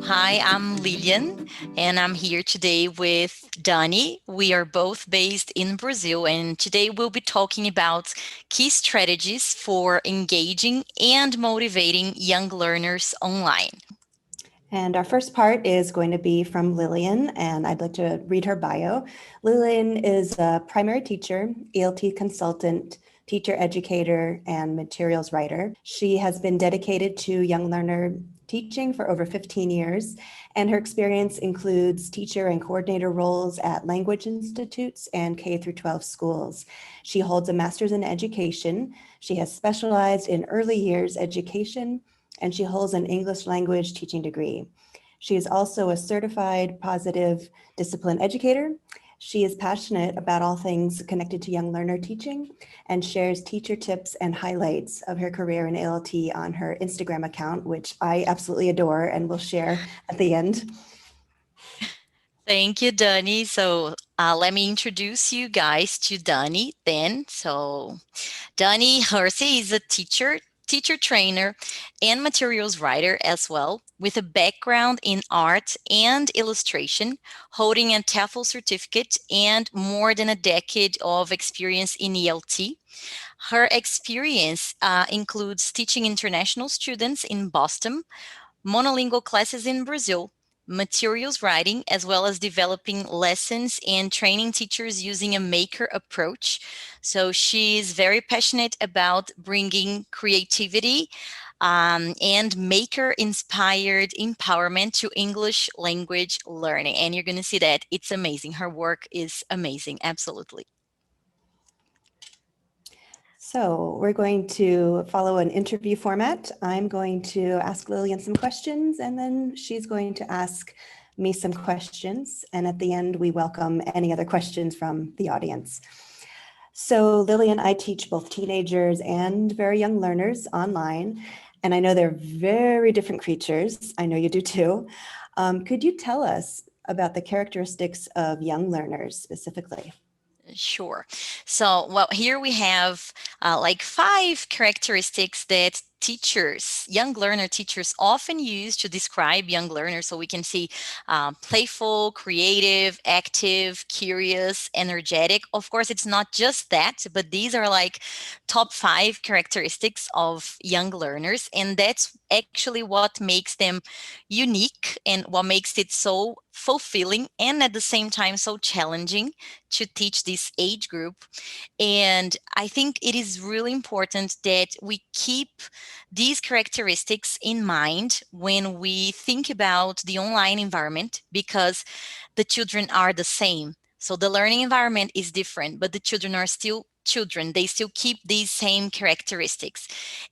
Hi, I'm Lilian, and I'm here today with Dani. We are both based in Brazil, and today we'll be talking about key strategies for engaging and motivating young learners online. And our first part is going to be from Lilian, and I'd like to read her bio. Lilian is a primary teacher, ELT consultant, teacher educator, and materials writer. She has been dedicated to young learner teaching for over 15 years, and her experience includes teacher and coordinator roles at language institutes and K through 12 schools. She holds a master's in education. She has specialized in early years education, and she holds an English language teaching degree. She is also a certified positive discipline educator. She is passionate about all things connected to young learner teaching and shares teacher tips and highlights of her career in ALT on her Instagram account, which I absolutely adore and will share at the end. Thank you, Dani. Let me introduce you guys to Dani then. Dani Hersey is a teacher trainer, and materials writer as well, with a background in art and illustration, holding a TEFL certificate and more than a decade of experience in ELT. Her experience includes teaching international students in Boston, monolingual classes in Brazil, materials writing, as well as developing lessons and training teachers using a maker approach. So she's very passionate about bringing creativity and maker inspired empowerment to English language learning. And you're going to see that it's amazing. Her work is amazing. Absolutely. So we're going to follow an interview format. I'm going to ask Lillian some questions, and then she's going to ask me some questions. And at the end, we welcome any other questions from the audience. So Lillian, I teach both teenagers and very young learners online, and I know they're very different creatures. I know you do too. Could you tell us about the characteristics of young learners specifically? Sure. Here we have like 5 characteristics that young learner teachers often use to describe young learners. So we can see playful, creative, active, curious, energetic. Of course, it's not just that, but these are like top 5 characteristics of young learners. And that's actually what makes them unique and what makes it so fulfilling and at the same time so challenging to teach this age group. And I think it is really important that we keep these characteristics in mind when we think about the online environment, because the children are the same. So the learning environment is different, but the children are still children. They still keep these same characteristics.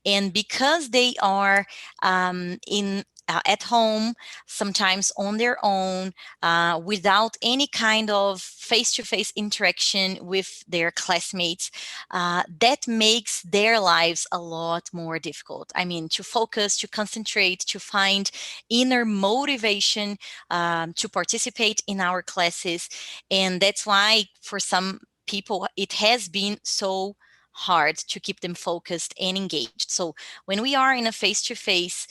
And because they are in at home, sometimes on their own, without any kind of face-to-face interaction with their classmates, that makes their lives a lot more difficult. I mean, to focus, to concentrate, to find inner motivation to participate in our classes. And that's why for some people, it has been so hard to keep them focused and engaged. So when we are in a face-to-face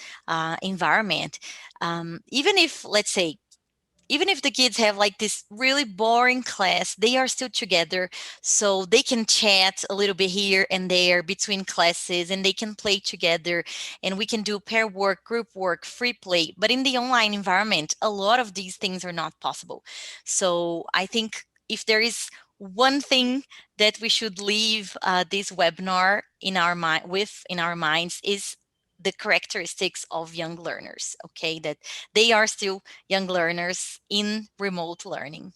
environment, even if, let's say, even if the kids have like this really boring class, they are still together. So they can chat a little bit here and there between classes, and they can play together, and we can do pair work, group work, free play. But in the online environment, a lot of these things are not possible. So I think if there is one thing that we should leave this webinar in our minds is the characteristics of young learners, okay? That they are still young learners in remote learning.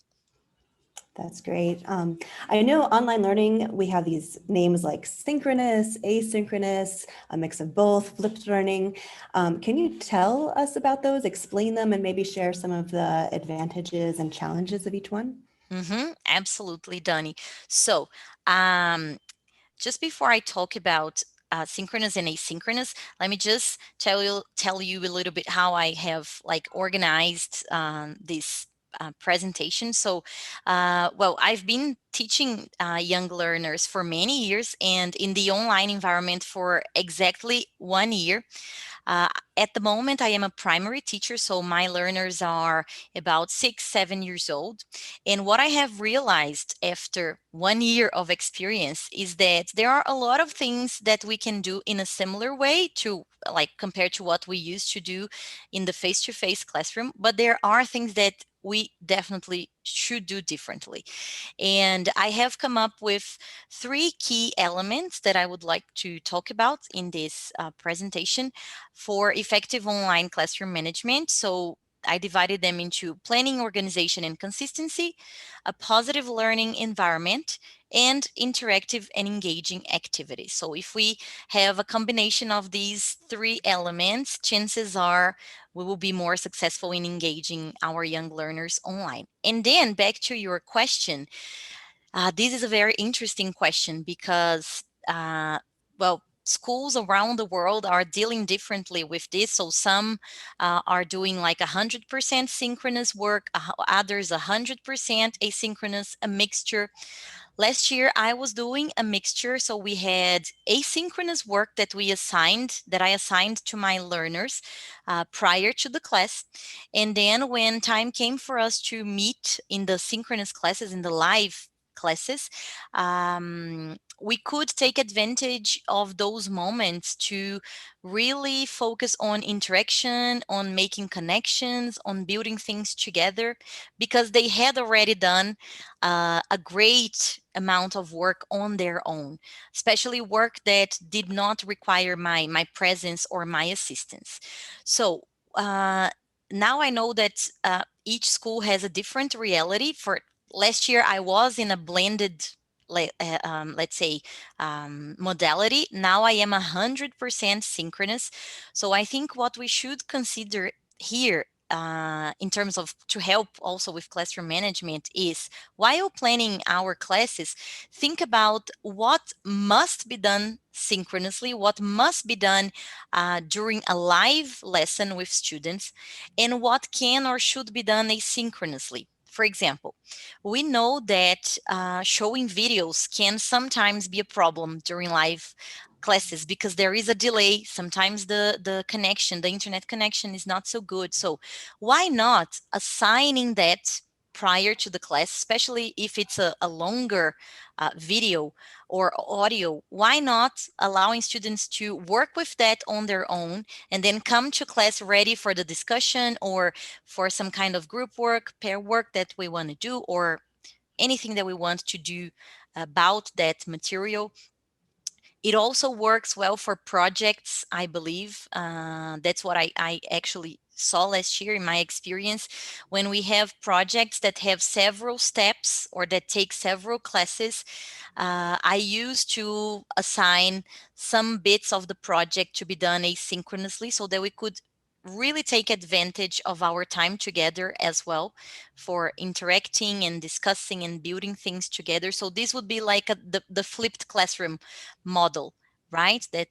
That's great. I know online learning, we have these names like synchronous, asynchronous, a mix of both, flipped learning. Can you tell us about those, explain them, and maybe share some of the advantages and challenges of each one? Absolutely, Dani. So, um, just before I talk about synchronous and asynchronous, let me just tell you a little bit how I have like organized this presentation. I've been teaching young learners for many years, and in the online environment for exactly 1 year. Uh, at the moment, I am a primary teacher, so my learners are about 6, 7 years old. And what I have realized after 1 year of experience is that there are a lot of things that we can do in a similar way to, like, compared to what we used to do in the face to face classroom, but there are things that we definitely should do differently. And I have come up with three key elements that I would like to talk about in this presentation for effective online classroom management. So I divided them into planning, organization, and consistency, a positive learning environment, and interactive and engaging activities. So if we have a combination of these three elements, chances are we will be more successful in engaging our young learners online. And then back to your question, this is a very interesting question because, well, schools around the world are dealing differently with this. So some are doing like 100% synchronous work, others 100% asynchronous, a mixture. Last year, I was doing a mixture. So we had asynchronous work that I assigned to my learners prior to the class. And then when time came for us to meet in the synchronous classes, in the live classes, we could take advantage of those moments to really focus on interaction, on making connections, on building things together, because they had already done a great amount of work on their own, especially work that did not require my presence or my assistance. So uh, now I know that each school has a different reality. For last year, I was in a blended, let's say, modality. Now I am 100% synchronous. So I think what we should consider here, in terms of to help also with classroom management, is while planning our classes, think about what must be done synchronously, what must be done during a live lesson with students, and what can or should be done asynchronously. For example, we know that showing videos can sometimes be a problem during live classes because there is a delay. Sometimes the internet connection is not so good. So why not assigning that prior to the class, especially if it's a longer video or audio? Why not allowing students to work with that on their own and then come to class ready for the discussion or for some kind of group work, pair work that we want to do, or anything that we want to do about that material? It also works well for projects, I believe. That's what I actually saw last year in my experience. When we have projects that have several steps or that take several classes, I used to assign some bits of the project to be done asynchronously so that we could really take advantage of our time together as well for interacting and discussing and building things together. So this would be like the flipped classroom model, right? That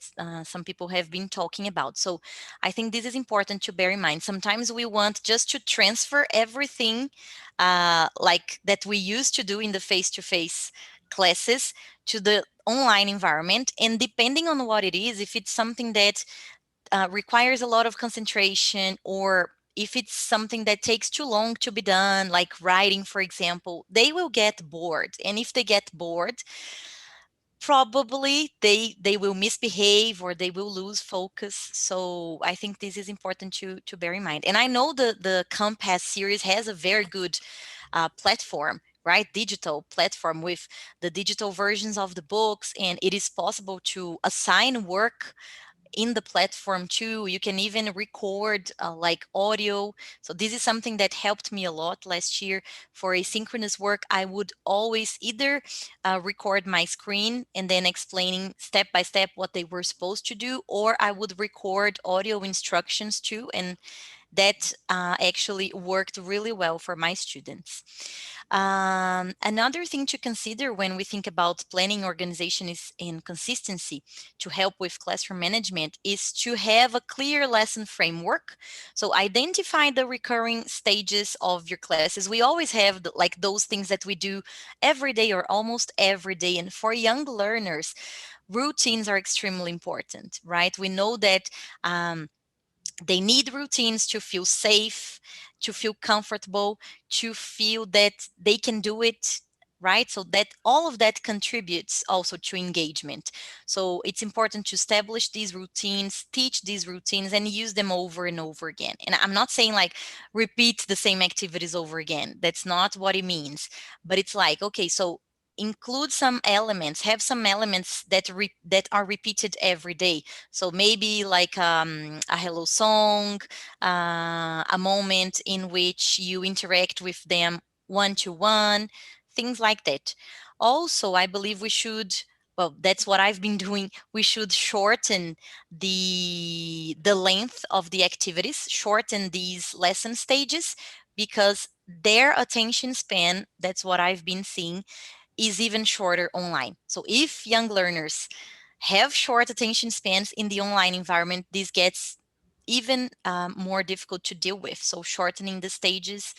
some people have been talking about. So I think this is important to bear in mind. Sometimes we want just to transfer everything like that we used to do in the face-to-face classes to the online environment. And depending on what it is, if it's something that requires a lot of concentration, or if it's something that takes too long to be done, like writing, for example, they will get bored. And if they get bored, probably they will misbehave or they will lose focus. So I think this is important to bear in mind. And I know the Compass series has a very good platform, right? Digital platform with the digital versions of the books, and it is possible to assign work in the platform too. You can even record like audio. So this is something that helped me a lot last year. For asynchronous work, I would always either record my screen and then explaining step by step what they were supposed to do, or I would record audio instructions too, and that actually worked really well for my students. Another thing to consider when we think about planning, organization is in consistency to help with classroom management is to have a clear lesson framework. So identify the recurring stages of your classes. We always have like those things that we do every day or almost every day. And for young learners, routines are extremely important, right? We know that They need routines to feel safe, to feel comfortable, to feel that they can do it, right? So that all of that contributes also to engagement. So it's important to establish these routines, teach these routines, and use them over and over again. And I'm not saying like repeat the same activities over again. That's not what it means. But it's like, okay, so include some elements, have some elements that are repeated every day. So maybe like a hello song, a moment in which you interact with them one to one, things like that. Also, I believe we should, well, that's what I've been doing. We should shorten the length of the activities, shorten these lesson stages, because their attention span, that's what I've been seeing, is even shorter online. So if young learners have short attention spans in the online environment, this gets even more difficult to deal with. So shortening the stages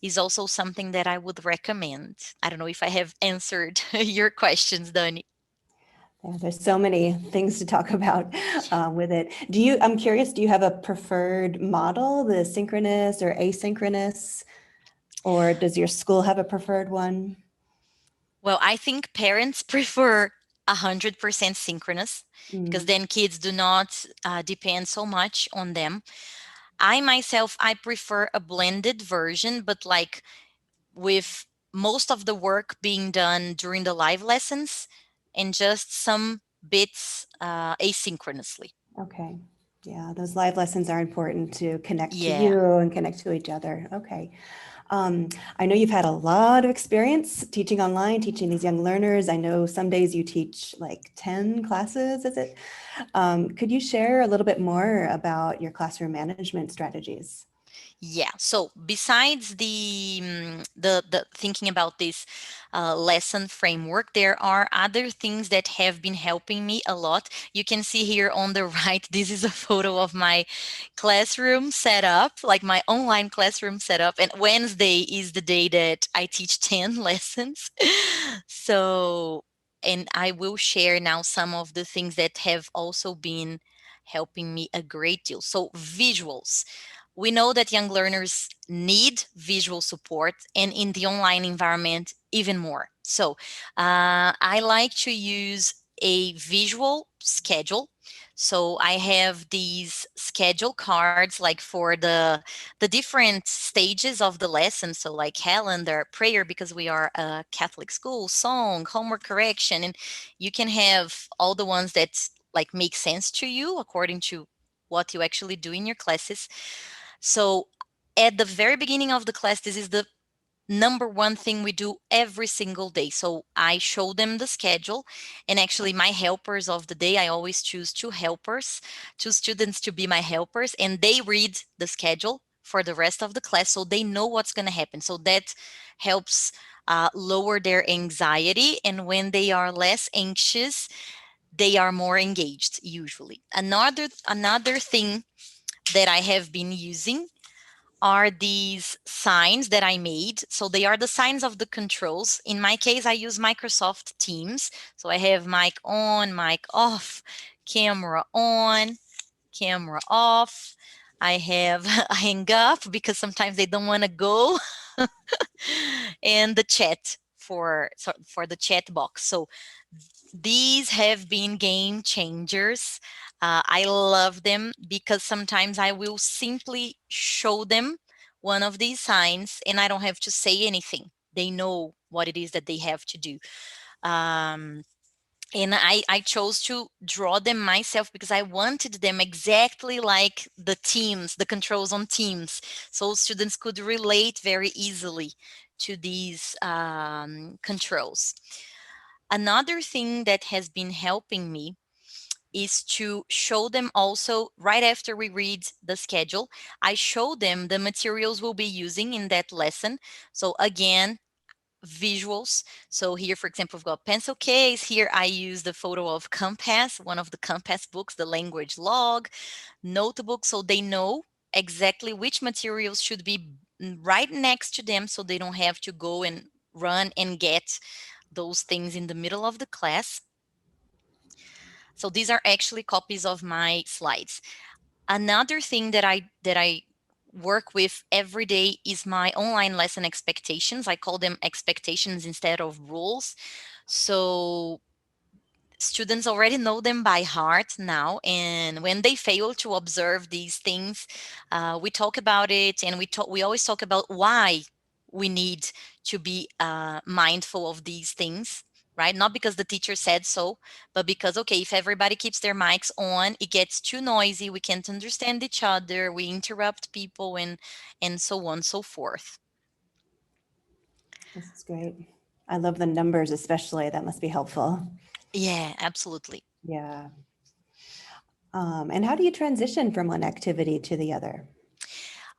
is also something that I would recommend. I don't know if I have answered your questions, Dani. Yeah, there's so many things to talk about with it. I'm curious, do you have a preferred model, the synchronous or asynchronous, or does your school have a preferred one? Well, I think parents prefer 100% synchronous because Mm, then kids do not depend so much on them. I myself, I prefer a blended version, but like with most of the work being done during the live lessons and just some bits asynchronously. okay. Yeah, those live lessons are important to connect to Yeah. you and connect to each other. Okay. Um, I know you've had a lot of experience teaching online, teaching these young learners. I know some days you teach like 10 classes, is it? Could you share a little bit more about your classroom management strategies? Yeah. So besides the thinking about this lesson framework, there are other things that have been helping me a lot. You can see here on the right, this is a photo of my classroom setup, like my online classroom setup. And Wednesday is the day that I teach 10 lessons. So, and I will share now some of the things that have also been helping me a great deal. So visuals, we know that young learners need visual support, and in the online environment, even more. So, I like to use a visual schedule. So I have these schedule cards like for the different stages of the lesson. So like calendar, prayer because we are a Catholic school, song, homework correction, and you can have all the ones that like make sense to you according to what you actually do in your classes. So at the very beginning of the class, this is the number one thing we do every single day. So I show them the schedule, and actually my helpers of the day, I always choose two helpers, two students to be my helpers, and they read the schedule for the rest of the class so they know what's going to happen. So that helps lower their anxiety, and when they are less anxious, they are more engaged usually. Another thing that I have been using are these signs that I made. So they are the signs of the controls. In my case, I use Microsoft Teams. So I have mic on, mic off, camera on, camera off. I have a hang up because sometimes they don't want to go, and the chat for the chat box. So these have been game changers. I love them because sometimes I will simply show them one of these signs and I don't have to say anything. They know what it is that they have to do. Um, and I chose to draw them myself because I wanted them exactly like the teams, the controls on teams, so students could relate very easily to these controls. Another thing that has been helping me is to show them also right after we read the schedule. I show them the materials we'll be using in that lesson. So again, visuals. So here, for example, we've got pencil case. Here I use the photo of Compass, one of the Compass books, the language log, notebook, so they know exactly which materials should be right next to them so they don't have to go and run and get those things in the middle of the class. So these are actually copies of my slides. Another thing that I work with every day is my online lesson expectations. I call them expectations instead of rules. So students already know them by heart now, and when they fail to observe these things, we talk about it, and we always talk about why we need to be mindful of these things, right? Not because the teacher said so, but because, okay, if everybody keeps their mics on, it gets too noisy, we can't understand each other, we interrupt people, and so on and so forth. This is great. I love the numbers, especially. That must be helpful. Yeah, absolutely. Yeah. And how do you transition from one activity to the other?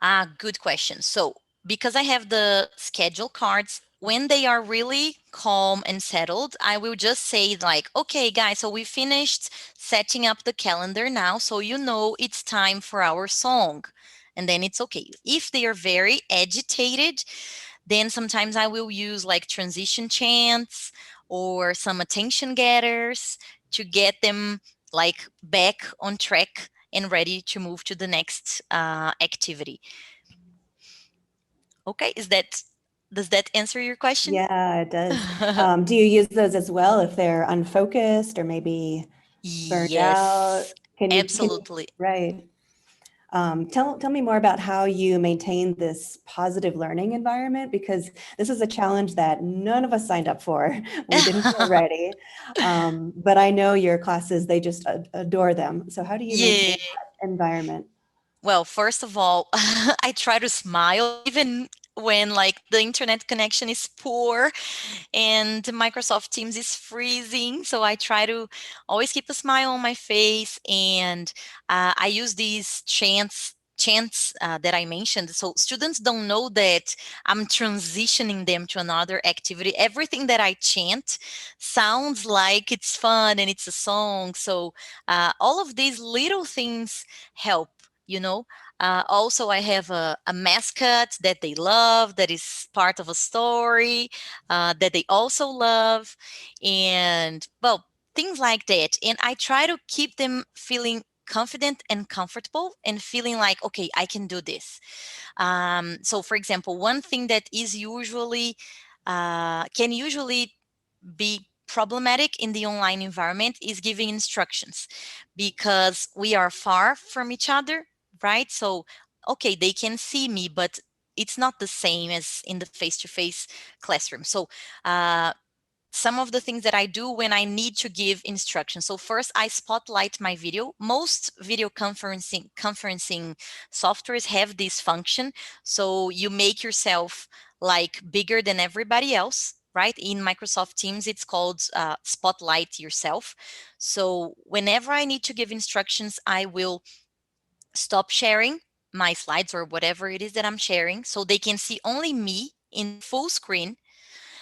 Ah, good question. So, because I have the schedule cards, when they are really calm and settled, I will just say, like, okay, guys, so we finished setting up the calendar now. So, you know, it's time for our song. And then it's okay. If they are very agitated, then sometimes I will use like transition chants or some attention getters to get them like back on track and ready to move to the next activity. Okay, does that answer your question? Yeah, it does. Do you use those as well if they're unfocused or maybe burned out? Yes, Can you, absolutely. right. Tell me more about how you maintain this positive learning environment, because this is a challenge that none of us signed up for. We didn't feel ready. But I know your classes, they just adore them. So how do you maintain Yeah. that environment? Well, first of all, I try to smile even when like the internet connection is poor and Microsoft Teams is freezing. So I try to always keep a smile on my face, and I use these chants that I mentioned. So students don't know that I'm transitioning them to another activity. Everything that I chant sounds like it's fun and it's a song. So all of these little things help. You know, also, I have a mascot that they love, that is part of a story that they also love, and well, things like that. And I try to keep them feeling confident and comfortable and feeling like, okay, I can do this. So, for example, one thing that is usually can usually be problematic in the online environment is giving instructions because we are far from each other, right? So, okay, they can see me, but it's not the same as in the face to face classroom. So, uh, some of the things that I do when I need to give instructions. So first I spotlight my video. Most video conferencing softwares have this function. So you make yourself like bigger than everybody else, right? In Microsoft Teams, it's called spotlight yourself. So whenever I need to give instructions, I will stop sharing my slides or whatever it is that I'm sharing so they can see only me in full screen,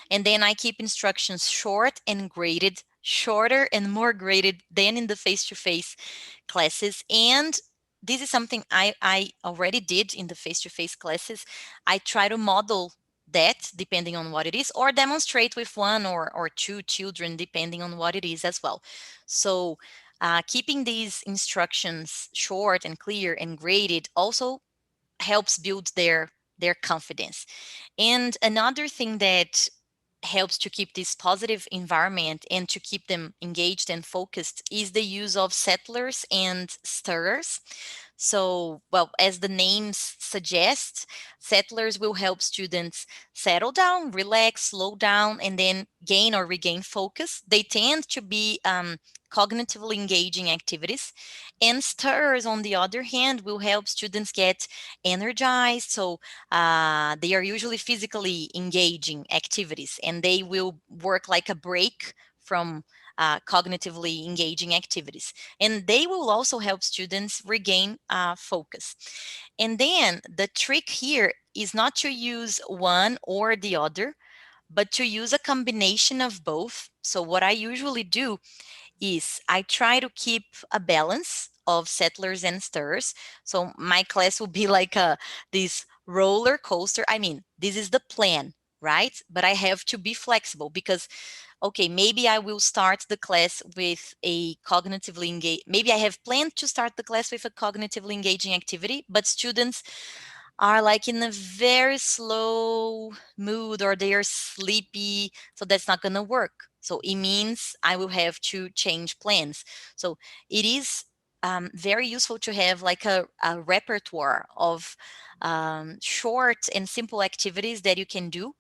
and then I keep instructions short and graded, shorter and more graded than in the face to face classes. And this is something I already did in the face to face classes. I try to model that depending on what it is, or demonstrate with one or two children, depending on what it is as well. So, keeping these instructions short and clear and graded also helps build their confidence. And another thing that helps to keep this positive environment and to keep them engaged and focused is the use of settlers and stirrers. So, well, as the names suggest, settlers will help students settle down, relax, slow down, and then gain or regain focus. They tend to be cognitively engaging activities. And stirrers, on the other hand, will help students get energized. So, they are usually physically engaging activities, and they will work like a break from cognitively engaging activities. And they will also help students regain focus. And then the trick here is not to use one or the other, but to use a combination of both. So, what I usually do is I try to keep a balance of settlers and stirrers. So my class will be like a this roller coaster. I mean, this is the plan. right? But I have to be flexible because, okay, maybe I will start the class with a cognitively engaged, maybe I have planned to start the class with a cognitively engaging activity, but students are like in a very slow mood or they are sleepy. So that's not going to work. So it means I will have to change plans. So it is very useful to have like a repertoire of short and simple activities that you can do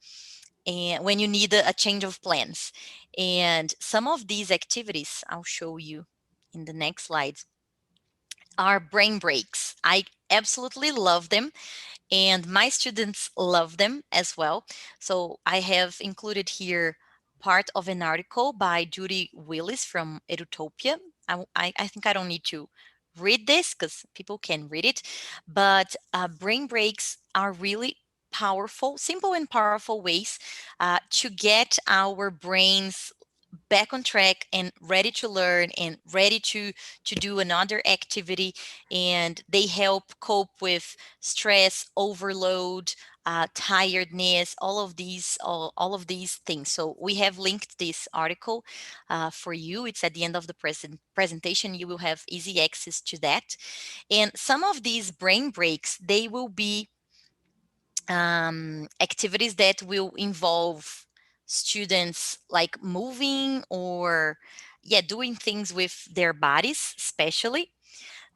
and when you need a change of plans. And some of these activities I'll show you in the next slides are brain breaks. I absolutely love them and my students love them as well. So I have included here part of an article by Judy Willis from Edutopia. I think I don't need to read this because people can read it, but brain breaks are really powerful, simple and powerful ways to get our brains back on track and ready to learn and ready to do another activity, and they help cope with stress, overload, tiredness, all of these things. So we have linked this article for you. It's at the end of the presentation. You will have easy access to that. And some of these brain breaks, they will be activities that will involve students like moving or yeah doing things with their bodies especially.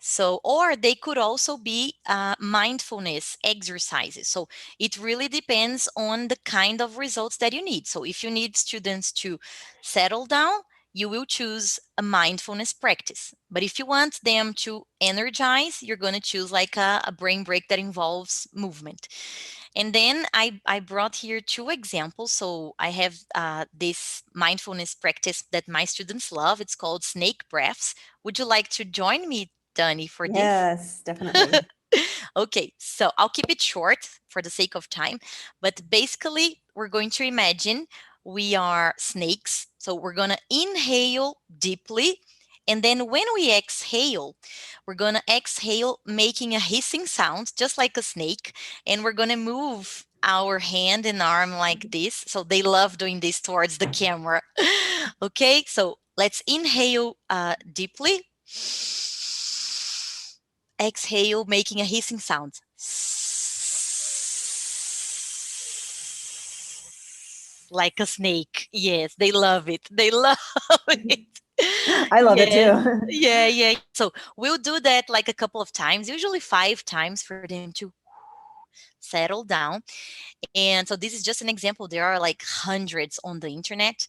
So, or they could also be mindfulness exercises. So, it really depends on the kind of results that you need. So, if you need students to settle down, you will choose a mindfulness practice. But if you want them to energize, you're going to choose like a brain break that involves movement. And then I brought here two examples. So, I have this mindfulness practice that my students love. It's called snake breaths. Would you like to join me, Dani, for this? Yes, definitely. Okay, so I'll keep it short for the sake of time. But basically, we're going to imagine we are snakes. So we're going to inhale deeply. And then when we exhale, we're going to exhale making a hissing sound, just like a snake. And we're going to move our hand and arm like this. So they love doing this towards the camera. Okay, so let's inhale deeply. Exhale, making a hissing sound. Like a snake. Yes, they love it. They love it. I love it Yes. too. Yeah. So we'll do that like a couple of times, usually 5 times for them to settle down. And so this is just an example. There are like hundreds on the internet.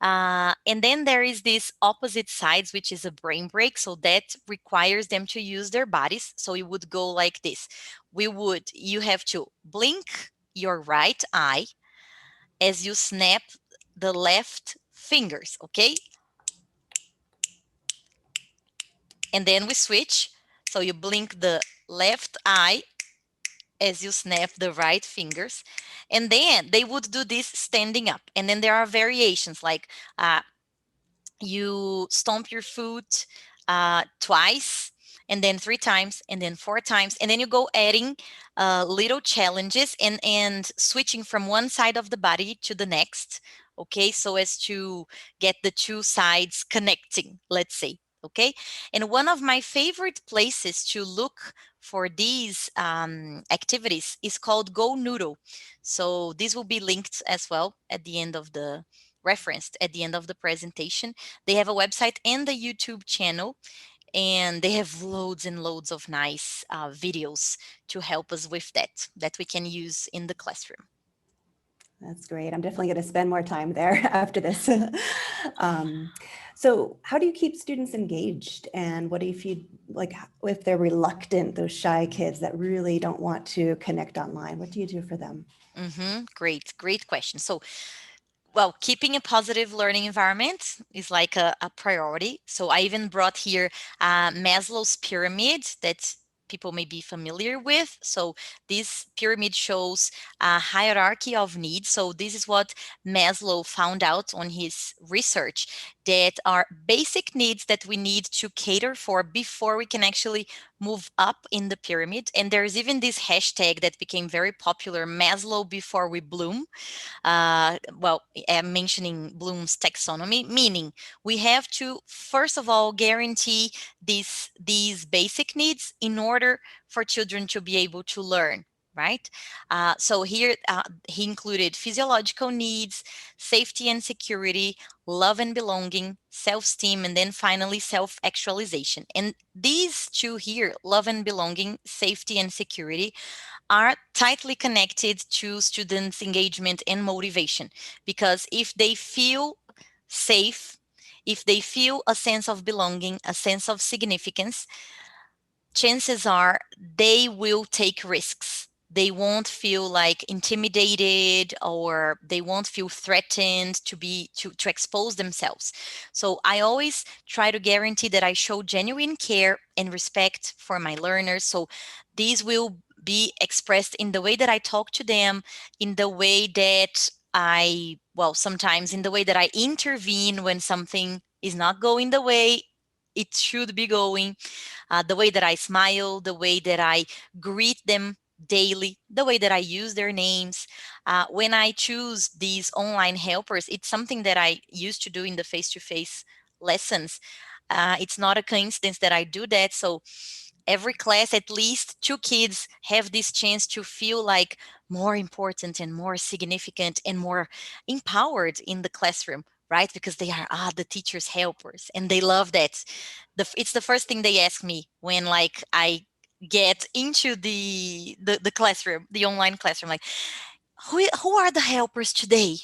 And then there is this opposite sides, which is a brain break. So that requires them to use their bodies. So it would go like this. You have to blink your right eye as you snap the left fingers, okay? And then we switch. So you blink the left eye as you snap the right fingers. And then they would do this standing up. And then there are variations like uh, you stomp your foot twice, and then 3 times, and then 4 times, and then you go adding little challenges and switching from one side of the body to the next, okay, so as to get the two sides connecting, let's say. Okay, and one of my favorite places to look for these activities is called Go Noodle. So this will be linked as well at the end of the referenced at the end of the presentation. They have a website and a YouTube channel, and they have loads and loads of nice videos to help us with that we can use in the classroom. That's great. I'm definitely going to spend more time there after this. um, so, how do you keep students engaged? And what if you like if they're reluctant, those shy kids that really don't want to connect online? What do you do for them? Great question. So, well, keeping a positive learning environment is like a priority. So I even brought here Maslow's pyramid that people may be familiar with. So this pyramid shows a hierarchy of needs. So this is what Maslow found out on his research, that are basic needs that we need to cater for before we can actually move up in the pyramid. And there's even this hashtag that became very popular, Maslow before we bloom. I'm mentioning Bloom's taxonomy, meaning we have to first of all guarantee these basic needs in order for children to be able to learn. Right. So here he included physiological needs, safety and security, love and belonging, self esteem, and then finally self actualization. And these two here, love and belonging, safety and security, are tightly connected to students' engagement and motivation. Because if they feel safe, if they feel a sense of belonging, a sense of significance, chances are they will take risks. They won't feel like intimidated, or they won't feel threatened to expose themselves. So I always try to guarantee that I show genuine care and respect for my learners. So these will be expressed in the way that I talk to them, in the way that sometimes in the way that I intervene when something is not going the way it should be going, the way that I smile, the way that I greet them daily, the way that I use their names. When I choose these online helpers, it's something that I used to do in the face to face lessons. It's not a coincidence that I do that. So every class, at least two kids have this chance to feel like more important and more significant and more empowered in the classroom, right? Because they are the teacher's helpers, and they love that. It's the first thing they ask me when like I get into the classroom, the online classroom, like, who are the helpers today?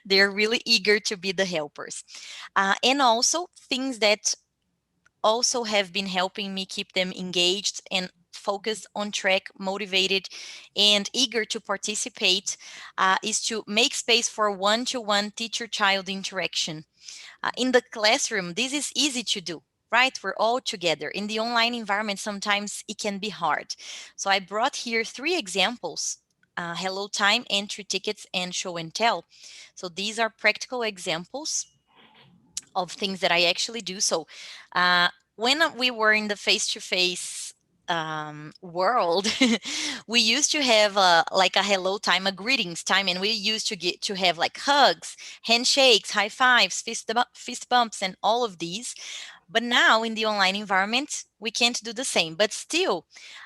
They're really eager to be the helpers. And also things that also have been helping me keep them engaged and focused, on track, motivated, and eager to participate, is to make space for one-to-one teacher-child interaction. In the classroom, this is easy to do, right? We're all together. In the online environment, sometimes it can be hard. So I brought here three examples: Hello Time, Entry Tickets, and Show and Tell. So these are practical examples of things that I actually do. So when we were in the face-to-face world, we used to have like a hello time, a greetings time, and we used to get to have like hugs, handshakes, high fives, fist bumps, and all of these. But now in the online environment, we can't do the same. But still,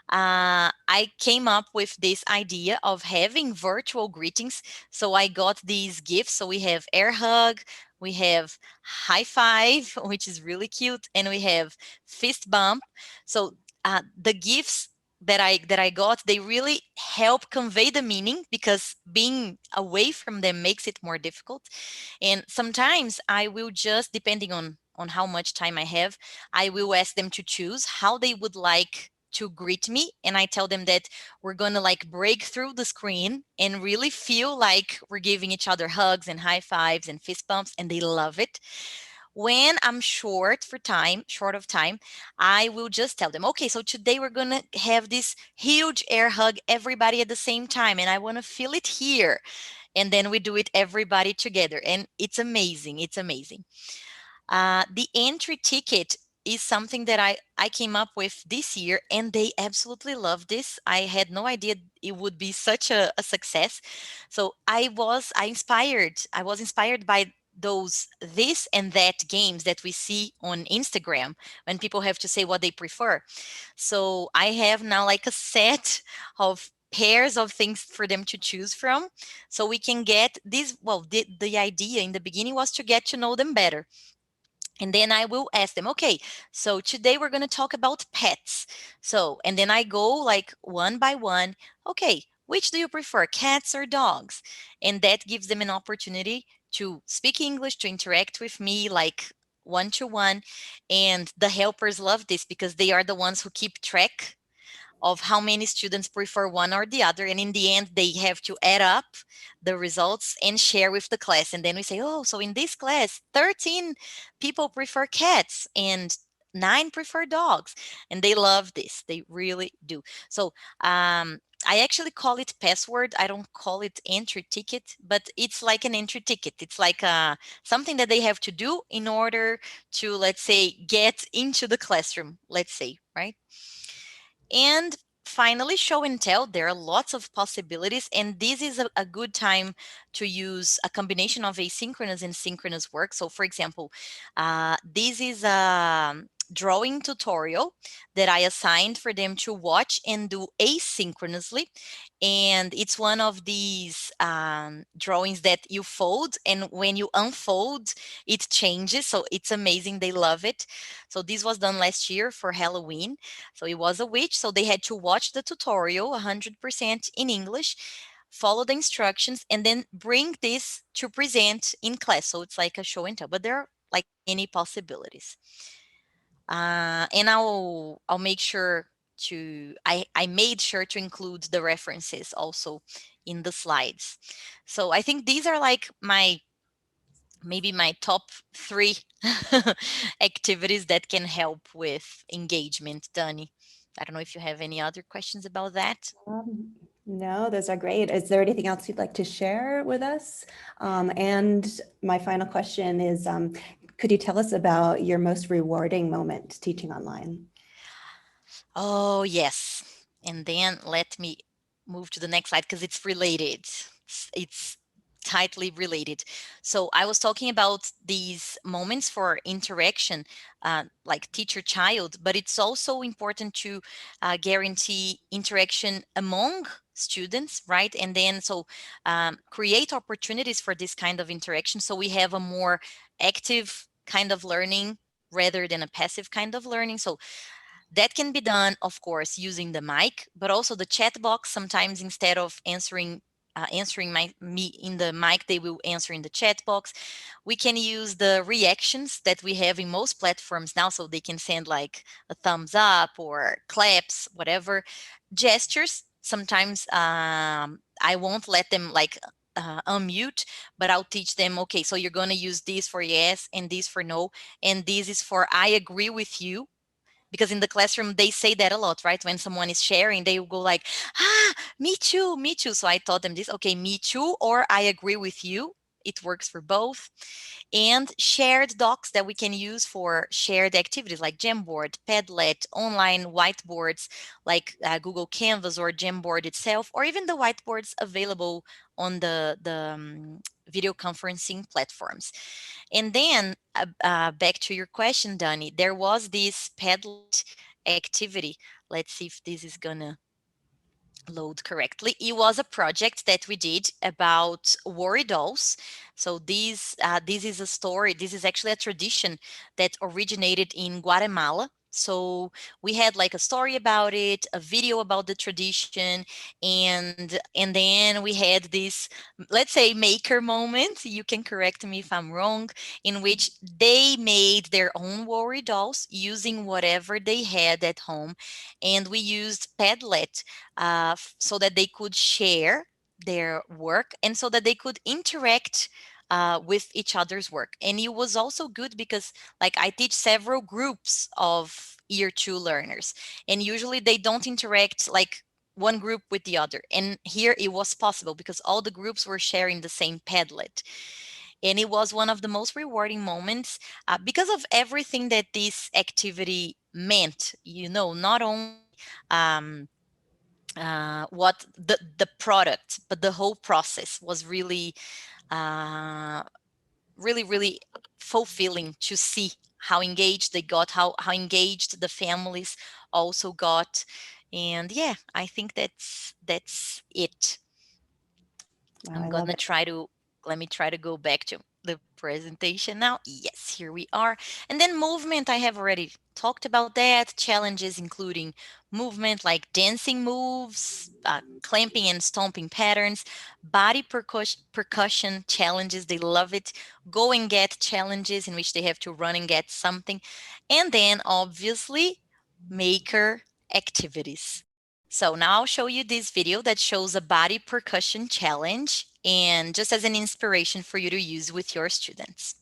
I came up with this idea of having virtual greetings. So I got these gifts. So we have air hug, we have high five, which is really cute, and we have fist bump. So the gifts that I got, they really help convey the meaning, because being away from them makes it more difficult. And sometimes I will just, depending on how much time I have, I will ask them to choose how they would like to greet me, and I tell them that we're going to like break through the screen and really feel like we're giving each other hugs and high fives and fist bumps, and they love it. When I'm short of time, I will just tell them, okay, so today we're going to have this huge air hug, everybody at the same time, and I want to feel it here. And then we do it everybody together, and it's amazing. It's amazing. The entry ticket is something that I came up with this year, and they absolutely love this. I had no idea it would be such a success. So I was inspired by those this and that games that we see on Instagram, when people have to say what they prefer. So I have now like a set of pairs of things for them to choose from, so we can get this. Well, the idea in the beginning was to get to know them better. And then I will ask them, okay, so today we're going to talk about pets. So, and then I go like one by one, okay, which do you prefer, cats or dogs? And that gives them an opportunity to speak English, to interact with me like one to one. And the helpers love this, because they are the ones who keep track of how many students prefer one or the other. And in the end, they have to add up the results and share with the class. And then we say, oh, so in this class, 13 people prefer cats and 9 prefer dogs. And they love this. They really do. So I actually call it password. I don't call it entry ticket, but it's like an entry ticket. It's like something that they have to do in order to, let's say, get into the classroom, let's say, right? And finally, show and tell. There are lots of possibilities, and this is a good time to use a combination of asynchronous and synchronous work. So, for example, this is a drawing tutorial that I assigned for them to watch and do asynchronously. And it's one of these drawings that you fold, and when you unfold, it changes. So it's amazing. They love it. So this was done last year for Halloween. So it was a witch. So they had to watch the tutorial 100% in English, follow the instructions, and then bring this to present in class. So it's like a show and tell, but there are like many possibilities. And I'll make sure to I made sure to include the references also in the slides. So I think these are like my maybe my top three activities that can help with engagement, Dani. I don't know if you have any other questions about that. Um, no, those are great. Is there anything else you'd like to share with us? And my final question is, could you tell us about your most rewarding moment teaching online? Oh, yes. And then let me move to the next slide because it's related. It's tightly related. So I was talking about these moments for interaction, like teacher child, but it's also important to guarantee interaction among students, right? And then so create opportunities for this kind of interaction so we have a more active kind of learning rather than a passive kind of learning. So that can be done, of course, using the mic, but also the chat box. Sometimes instead of answering me in the mic, they will answer in the chat box. We can use the reactions that we have in most platforms now, so they can send like a thumbs up or claps, whatever. Gestures. Sometimes I won't let them like unmute, but I'll teach them. Okay, so you're gonna use this for yes and this for no, and this is for I agree with you, because in the classroom they say that a lot, right? When someone is sharing, they will go like, me too, me too. So I taught them this. Okay, me too, or I agree with you. It works for both. And shared docs that we can use for shared activities like Jamboard, Padlet, online whiteboards like Google Canvas or Jamboard itself, or even the whiteboards available on the video conferencing platforms. And then back to your question, Dani, there was this Padlet activity. Let's see if this is gonna load correctly. It was a project that we did about worry dolls. So this is a story. This is actually a tradition that originated in Guatemala. So we had like a story about it, a video about the tradition, and then we had this, let's say, maker moment. You can correct me if I'm wrong, in which they made their own worry dolls using whatever they had at home, and we used Padlet so that they could share their work and so that they could interact with each other's work. And it was also good because, like, I teach several groups of year two learners, and usually they don't interact like one group with the other. And here it was possible because all the groups were sharing the same Padlet. And it was one of the most rewarding moments because of everything that this activity meant, not only. What the product, but the whole process was really, uh, really fulfilling to see how engaged they got, how engaged the families also got, and yeah, I think that's it. Wow, I'm I love gonna it. try to let me try to go back to the presentation now. Yes, here we are. And then movement, I have already talked about that. Challenges including movement like dancing moves, clamping and stomping patterns, body percussion challenges. They love it. Go and get challenges in which they have to run and get something. And then obviously maker activities. So now I'll show you this video that shows a body percussion challenge, and just as an inspiration for you to use with your students.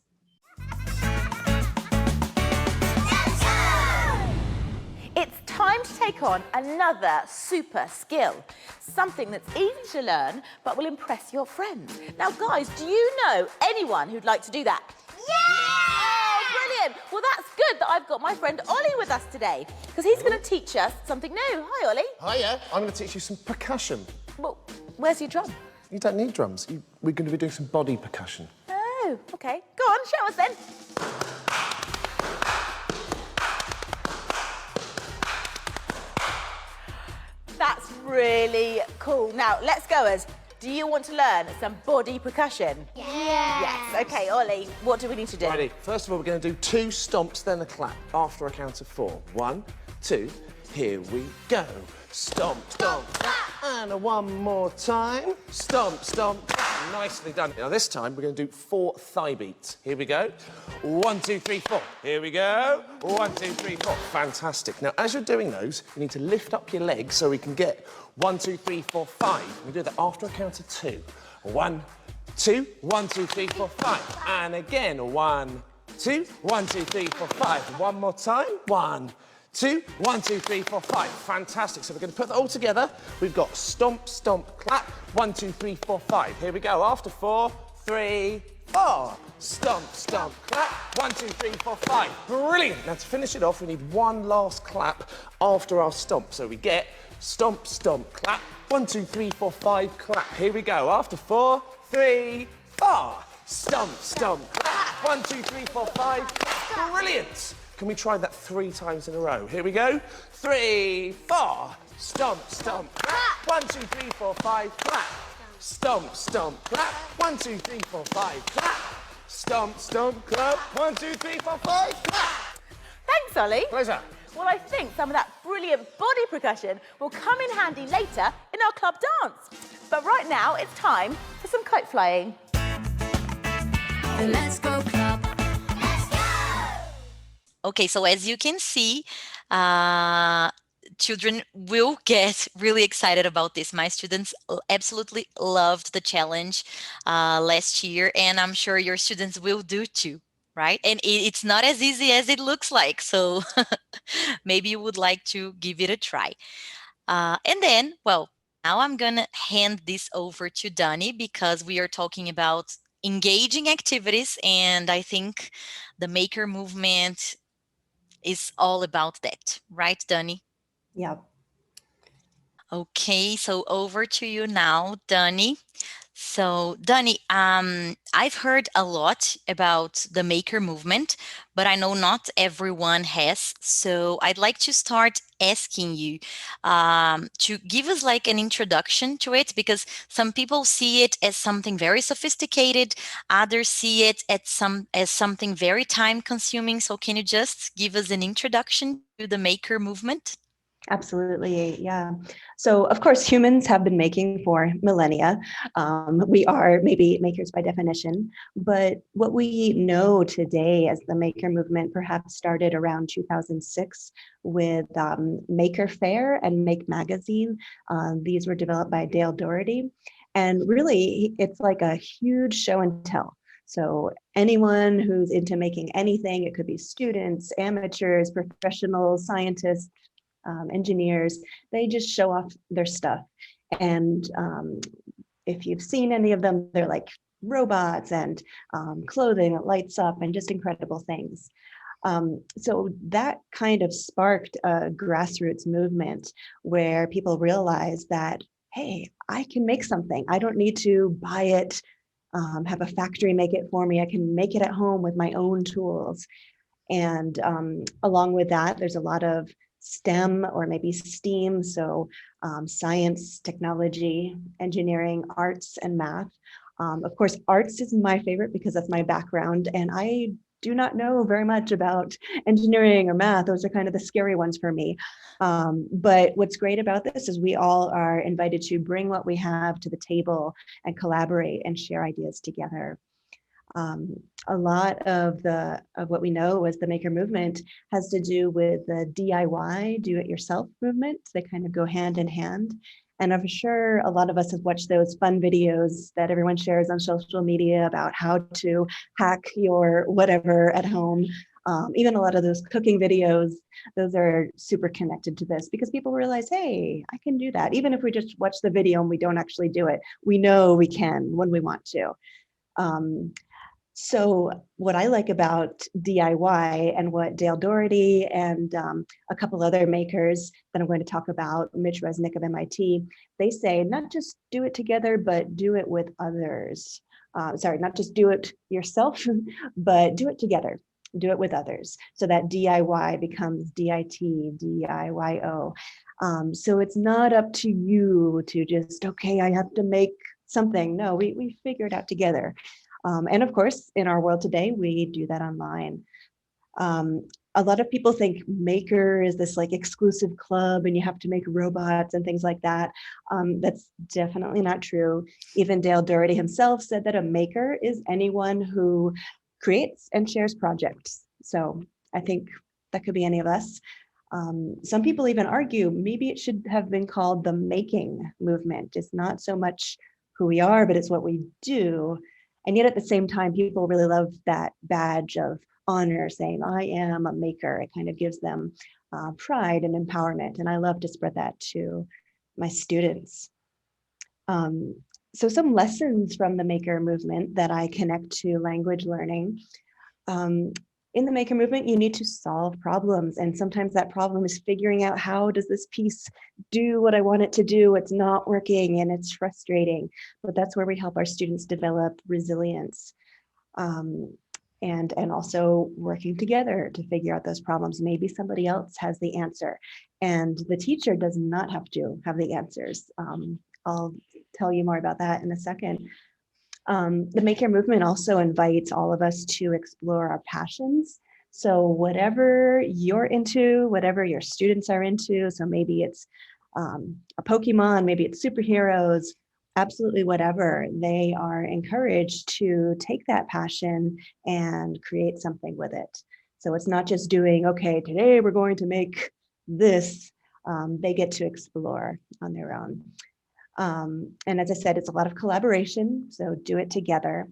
It's time to take on another super skill. Something that's easy to learn but will impress your friends. Now guys, do you know anyone who'd like to do that? Oh, brilliant. Well, that's good that I've got my friend Ollie with us today because he's going to teach us something new. Hi, Ollie. Hiya. I'm going to teach you some percussion. Well, where's your drum? You don't need drums. We're going to be doing some body percussion. Oh, OK. Go on, show us then. That's really cool. Now, let's goers. Do you want to learn some body percussion? Yes. OK, Ollie, what do we need to do? Ready. First of all, we're going to do 2 stomps, then a clap after a count of 4. 1, 2, here we go. Stomp, stomp, clap. And one more time. Stomp, stomp, clap. Nicely done. Now, this time, we're going to do 4 thigh beats. Here we go. 1, 2, 3, 4. Here we go. 1, 2, 3, 4. Fantastic. Now, as you're doing those, you need to lift up your legs so we can get 1, 2, 3, 4, 5. We do that after a count of 2. 1, 2, 1, 2, 3, 4, 5. And again, 1, 2, 1, 2, 3, 4, 5. One more time. 1, 2, 1, 2, 3, 4, 5. Fantastic. So we're going to put that all together. We've got stomp, stomp, clap. 1, 2, 3, 4, 5. Here we go. After 4, 3, 4. Stomp, stomp, clap. 1, 2, 3, 4, 5. Brilliant. Now to finish it off, we need one last clap after our stomp. So we get stomp, stomp, clap. 1, 2, 3, 4, 5, clap. Here we go. After 4, 3, 4. Stomp, stomp, clap. 1, 2, 3, 4, 5. Brilliant. Can we try that 3 times in a row? Here we go. 3, 4. Stomp, stomp, clap. 1, 2, 3, 4, 5, clap. Stomp, stomp, clap. 1, 2, 3, 4, 5, clap. Stomp, stomp, clap. 1, 2, 3, 4, 5, clap. Thanks, Ollie. Pleasure. Well, I think some of that brilliant body percussion will come in handy later in our club dance. But right now, it's time for some kite flying. Let's go club. Okay, so as you can see, children will get really excited about this. My students absolutely loved the challenge last year, and I'm sure your students will do too, right? And it's not as easy as it looks like, so maybe you would like to give it a try. And then, well, now I'm gonna hand this over to Dani because we are talking about engaging activities, and I think the maker movement is all about that, right, Dani? Yeah. Okay, so over to you now, Dani. So, Dani, I've heard a lot about the maker movement, but I know not everyone has. So, I'd like to start asking you to give us like an introduction to it, because some people see it as something very sophisticated, others see it as something very time consuming. So, can you just give us an introduction to the maker movement? Absolutely, yeah. So, of course, humans have been making for millennia. We are maybe makers by definition, but what we know today as the maker movement perhaps started around 2006 with Maker Faire and Make Magazine. These were developed by Dale Doherty, and really, it's like a huge show and tell. So anyone who's into making anything, it could be students, amateurs, professionals, scientists, engineers, they just show off their stuff. And if you've seen any of them, they're like robots and clothing that lights up and just incredible things. So that kind of sparked a grassroots movement where people realized that, hey, I can make something. I don't need to buy it, have a factory make it for me. I can make it at home with my own tools. And along with that, there's a lot of STEM or maybe STEAM, so science, technology, engineering, arts, and math. Of course, arts is my favorite because that's my background, and I do not know very much about engineering or math. Those are kind of the scary ones for me. But what's great about this is we all are invited to bring what we have to the table and collaborate and share ideas together. A lot of what we know as the maker movement has to do with the DIY, do-it-yourself movement. They kind of go hand in hand. And I'm sure a lot of us have watched those fun videos that everyone shares on social media about how to hack your whatever at home. Even a lot of those cooking videos, those are super connected to this because people realize, hey, I can do that. Even if we just watch the video and we don't actually do it, we know we can when we want to. So what I like about DIY and what Dale Doherty and a couple other makers that I'm going to talk about, Mitch Resnick of MIT, they say not just do it together, but do it with others. Sorry, not just do it yourself, but do it together. Do it with others. So that DIY becomes DIT, DIYO. So it's not up to you to just, okay, I have to make something. No, we figure it out together. And of course, in our world today, we do that online. A lot of people think maker is this like exclusive club and you have to make robots and things like that. That's definitely not true. Even Dale Doherty himself said that a maker is anyone who creates and shares projects. So I think that could be any of us. Some people even argue maybe it should have been called the making movement. It's not so much who we are, but it's what we do. And yet at the same time, people really love that badge of honor saying, I am a maker. It kind of gives them pride and empowerment. And I love to spread that to my students. So some lessons from the maker movement that I connect to language learning. In the maker movement, you need to solve problems. And sometimes that problem is figuring out how does this piece do what I want it to do? It's not working and it's frustrating. But that's where we help our students develop resilience. And also working together to figure out those problems. Maybe somebody else has the answer and the teacher does not have to have the answers. I'll tell you more about that in a second. The Maker movement also invites all of us to explore our passions. So whatever you're into, whatever your students are into, so maybe it's a Pokemon, maybe it's superheroes, absolutely whatever, they are encouraged to take that passion and create something with it. So it's not just doing, okay, today we're going to make this. They get to explore on their own. And as I said, it's a lot of collaboration, so do it together.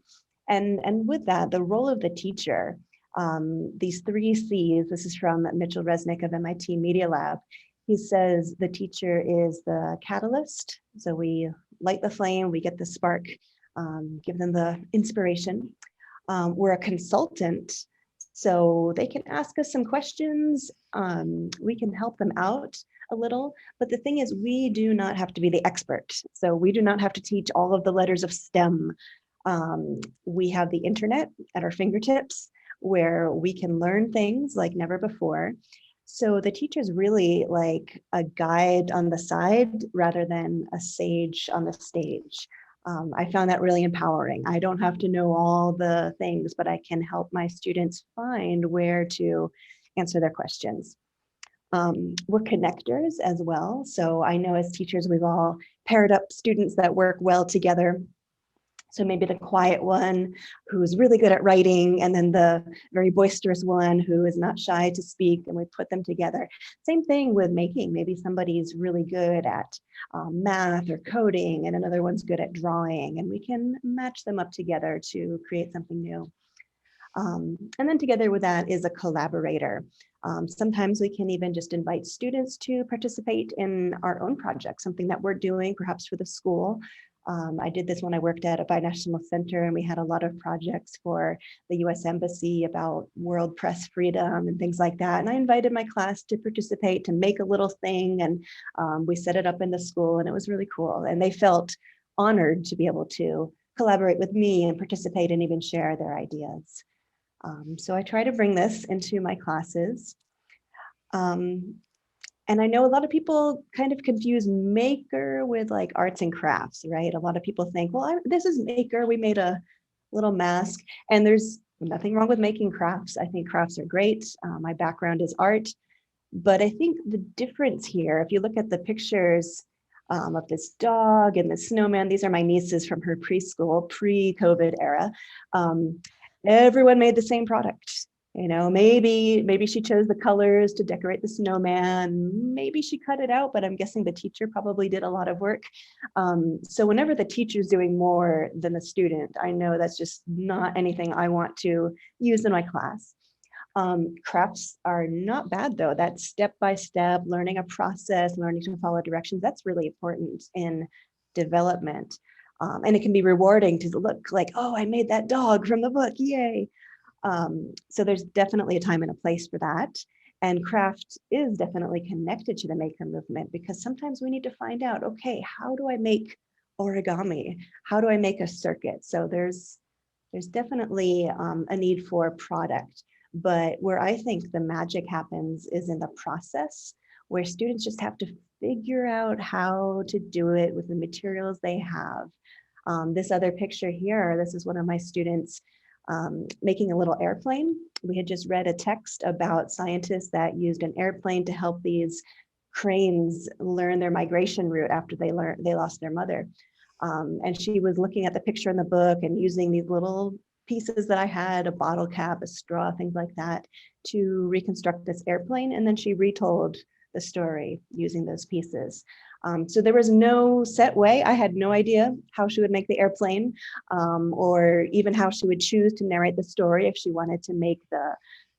And with that, the role of the teacher, these 3 C's, this is from Mitchell Resnick of MIT Media Lab. He says the teacher is the catalyst. So we light the flame, we get the spark, give them the inspiration. We're a consultant, so they can ask us some questions. We can help them out a little, but the thing is, we do not have to be the expert. So we do not have to teach all of the letters of STEM. We have the internet at our fingertips where we can learn things like never before. So the teacher is really like a guide on the side rather than a sage on the stage. I found that really empowering. I don't have to know all the things, but I can help my students find where to answer their questions. We're connectors as well. So I know as teachers, we've all paired up students that work well together. So maybe the quiet one who's really good at writing, and then the very boisterous one who is not shy to speak, and we put them together. Same thing with making. Maybe somebody's really good at math or coding, and another one's good at drawing, and we can match them up together to create something new. And then together with that is a collaborator. Sometimes we can even just invite students to participate in our own project, something that we're doing perhaps for the school. I did this when I worked at a binational center, and we had a lot of projects for the US Embassy about world press freedom and things like that. And I invited my class to participate, to make a little thing, and we set it up in the school, and it was really cool. And they felt honored to be able to collaborate with me and participate and even share their ideas. So I try to bring this into my classes. And I know a lot of people kind of confuse maker with like arts and crafts, right? A lot of people think, well, this is maker, we made a little mask, and there's nothing wrong with making crafts. I think crafts are great. My background is art, but I think the difference here, if you look at the pictures of this dog and the snowman, these are my nieces from her preschool, pre-COVID era. Everyone made the same product. You know, maybe she chose the colors to decorate the snowman. Maybe she cut it out, but I'm guessing the teacher probably did a lot of work. So whenever the teacher's doing more than the student, I know that's just not anything I want to use in my class. Crafts are not bad though. That's step by step, learning a process, learning to follow directions. That's really important in development. And it can be rewarding to look like, oh, I made that dog from the book, yay. So there's definitely a time and a place for that. And craft is definitely connected to the maker movement, because sometimes we need to find out, okay, how do I make origami? How do I make a circuit? So there's definitely a need for product. But where I think the magic happens is in the process, where students just have to figure out how to do it with the materials they have. This other picture here, this is one of my students making a little airplane. We had just read a text about scientists that used an airplane to help these cranes learn their migration route after they lost their mother. And she was looking at the picture in the book and using these little pieces that I had, a bottle cap, a straw, things like that, to reconstruct this airplane. And then she retold the story using those pieces. So there was no set way. I had no idea how she would make the airplane, or even how she would choose to narrate the story, if she wanted to make the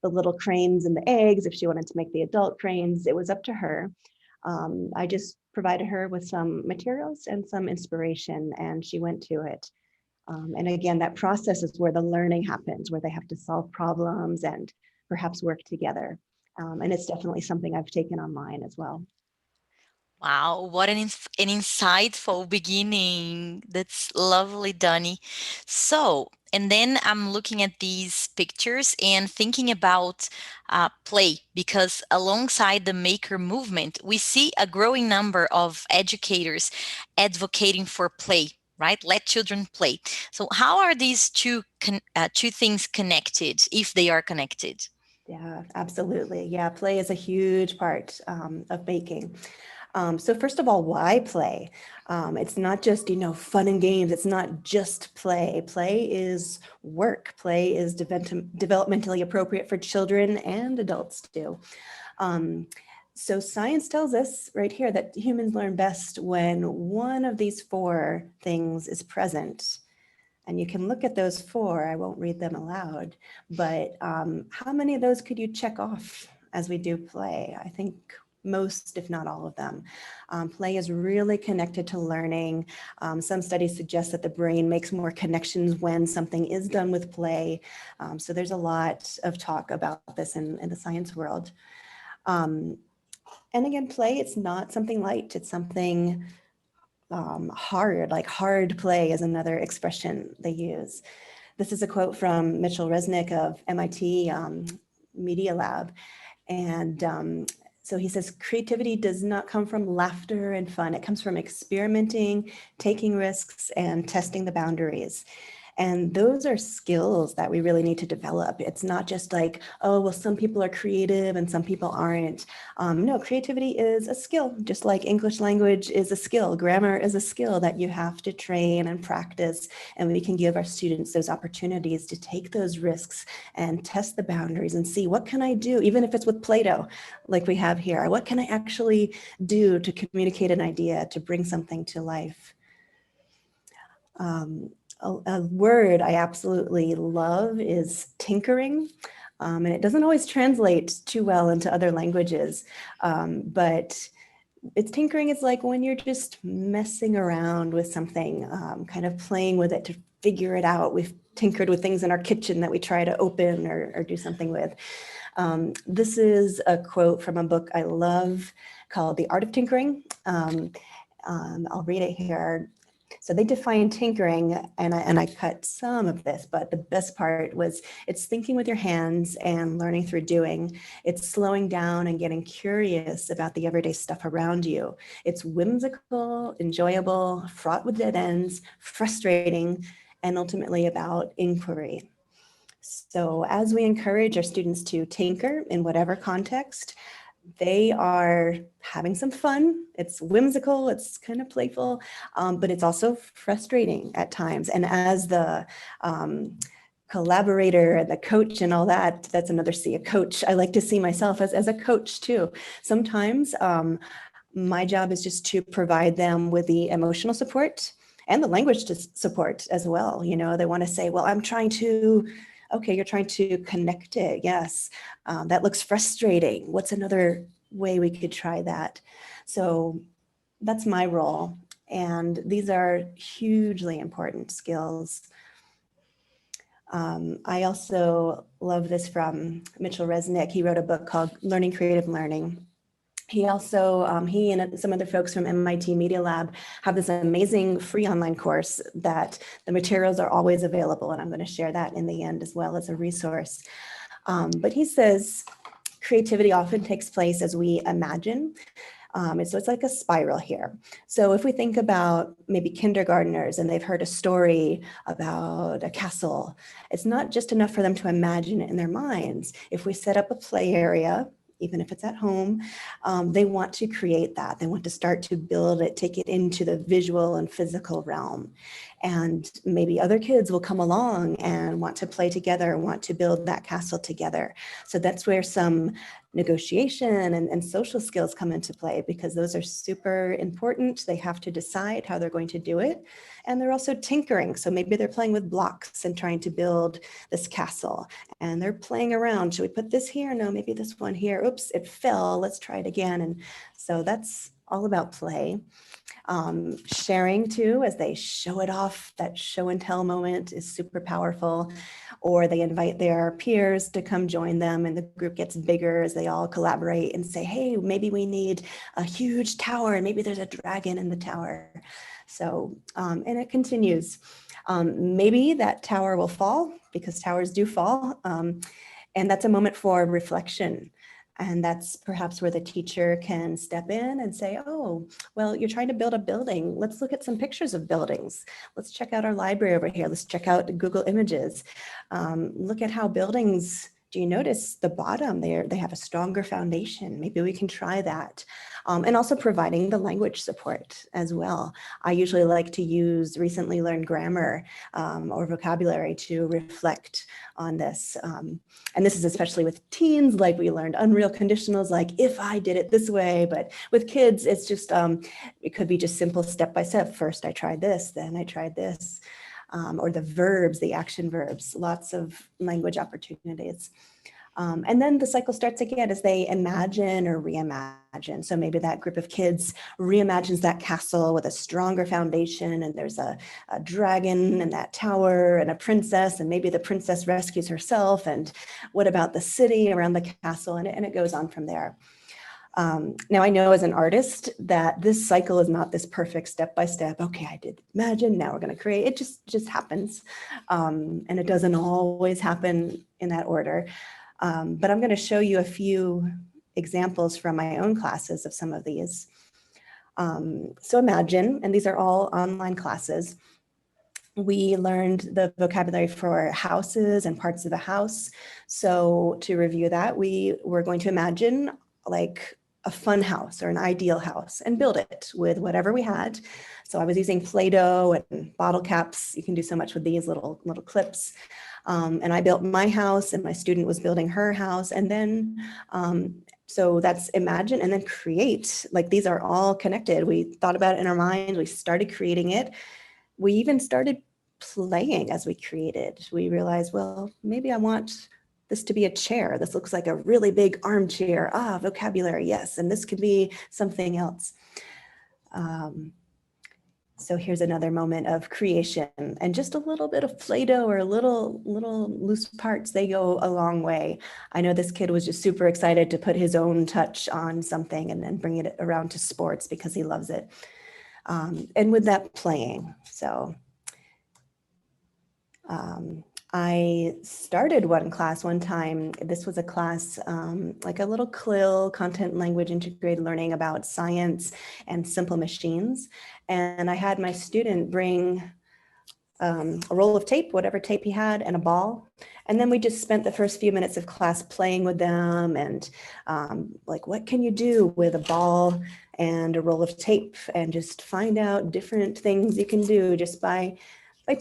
little cranes and the eggs, if she wanted to make the adult cranes. It was up to her. I just provided her with some materials and some inspiration, and she went to it. And again, that process is where the learning happens, where they have to solve problems and perhaps work together. And it's definitely something I've taken on mine as well. Wow, what an insightful beginning. That's lovely, Donnie. So, and then I'm looking at these pictures and thinking about play, because alongside the maker movement, we see a growing number of educators advocating for play. Right, let children play. So, how are these two things connected, if they are connected? Yeah, absolutely. Yeah, play is a huge part of baking. So first of all, why play? It's not just, fun and games. It's not just play. Play is work. Play is developmentally appropriate for children and adults too. Um, so science tells us right here that humans learn best when one of these four things is present. And you can look at those four. I won't read them aloud, but how many of those could you check off as we do play? I think most, if not all of them. Play is really connected to learning. Some studies suggest that the brain makes more connections when something is done with play. So there's a lot of talk about this in the science world. And again, play, it's not something light. It's something hard, like hard play is another expression they use. This is a quote from Mitchell Resnick of MIT Media Lab. And so he says, creativity does not come from laughter and fun. It comes from experimenting, taking risks, and testing the boundaries. And those are skills that we really need to develop. It's not just like, oh, well, some people are creative and some people aren't. No, creativity is a skill, just like English language is a skill. Grammar is a skill that you have to train and practice. And we can give our students those opportunities to take those risks and test the boundaries and see, what can I do? Even if it's with Play-Doh, like we have here, what can I actually do to communicate an idea, to bring something to life? A word I absolutely love is tinkering. And it doesn't always translate too well into other languages, but it's tinkering is like when you're just messing around with something, kind of playing with it to figure it out. We've tinkered with things in our kitchen that we try to open or do something with. This is a quote from a book I love called The Art of Tinkering. I'll read it here. So they define tinkering, and I cut some of this, but the best part was it's thinking with your hands and learning through doing. It's slowing down and getting curious about the everyday stuff around you. It's whimsical, enjoyable, fraught with dead ends, frustrating, and ultimately about inquiry. So as we encourage our students to tinker in whatever context, they are having some fun. It's whimsical, it's kind of playful, but it's also frustrating at times. And as the collaborator and the coach and all that, that's another C, a coach. I like to see myself as a coach too. Sometimes my job is just to provide them with the emotional support and the language to support as well. They want to say, well, I'm trying to Okay, you're trying to connect it. Yes, that looks frustrating. What's another way we could try that? So that's my role. And these are hugely important skills. I also love this from Mitchell Resnick. He wrote a book called Learning Creative Learning. He also, he and some other folks from MIT Media Lab have this amazing free online course that the materials are always available. And I'm going to share that in the end as well as a resource. But he says creativity often takes place as we imagine. And so it's like a spiral here. So if we think about maybe kindergartners and they've heard a story about a castle, it's not just enough for them to imagine it in their minds. If we set up a play area, even if it's at home, they want to create that. They want to start to build it, take it into the visual and physical realm. And maybe other kids will come along and want to play together, want to build that castle together. So that's where some negotiation and social skills come into play, because those are super important. They have to decide how they're going to do it. And they're also tinkering. So maybe they're playing with blocks and trying to build this castle. And they're playing around. Should we put this here? No, maybe this one here. Oops, it fell. Let's try it again. And so that's all about play. Sharing too, as they show it off, that show and tell moment is super powerful. Or they invite their peers to come join them and the group gets bigger as they all collaborate and say, hey, maybe we need a huge tower and maybe there's a dragon in the tower. So, and it continues. Maybe that tower will fall, because towers do fall. And that's a moment for reflection. And that's perhaps where the teacher can step in and say, oh, well, you're trying to build a building. Let's look at some pictures of buildings. Let's check out our library over here. Let's check out Google Images. Look at how buildings, do you notice the bottom there? They have a stronger foundation. Maybe we can try that. And also providing the language support as well. I usually like to use recently learned grammar or vocabulary to reflect on this. And this is especially with teens, like we learned unreal conditionals, like if I did it this way, but with kids, it's just, it could be just simple step by step. First, I tried this, then I tried this, or the verbs, the action verbs, lots of language opportunities. And then the cycle starts again as they imagine or reimagine. So maybe that group of kids reimagines that castle with a stronger foundation, and there's a dragon in that tower and a princess, and maybe the princess rescues herself. And what about the city around the castle? And it goes on from there. Now I know as an artist that this cycle is not this perfect step-by-step. Okay, I did imagine, now we're going to create. It just happens. And it doesn't always happen in that order. But I'm going to show you a few examples from my own classes of some of these. So imagine, and these are all online classes, we learned the vocabulary for houses and parts of a house. So to review that, we were going to imagine like a fun house or an ideal house and build it with whatever we had. So I was using Play-Doh and bottle caps. You can do so much with these little clips. And I built my house and my student was building her house. And then, so that's imagine and then create. Like these are all connected. We thought about it in our mind. We started creating it. We even started playing as we created. We realized, well, maybe I want this to be a chair. This looks like a really big armchair. Ah, vocabulary, yes. And this could be something else. So here's another moment of creation, and just a little bit of Play-Doh or little loose parts, they go a long way. I know this kid was just super excited to put his own touch on something and then bring it around to sports because he loves it. And with that playing, so I started one class one time. This was a class, like a little CLIL, content language integrated learning, about science and simple machines. And I had my student bring a roll of tape, whatever tape he had, and a ball. And then we just spent the first few minutes of class playing with them and like, what can you do with a ball and a roll of tape, and just find out different things you can do just by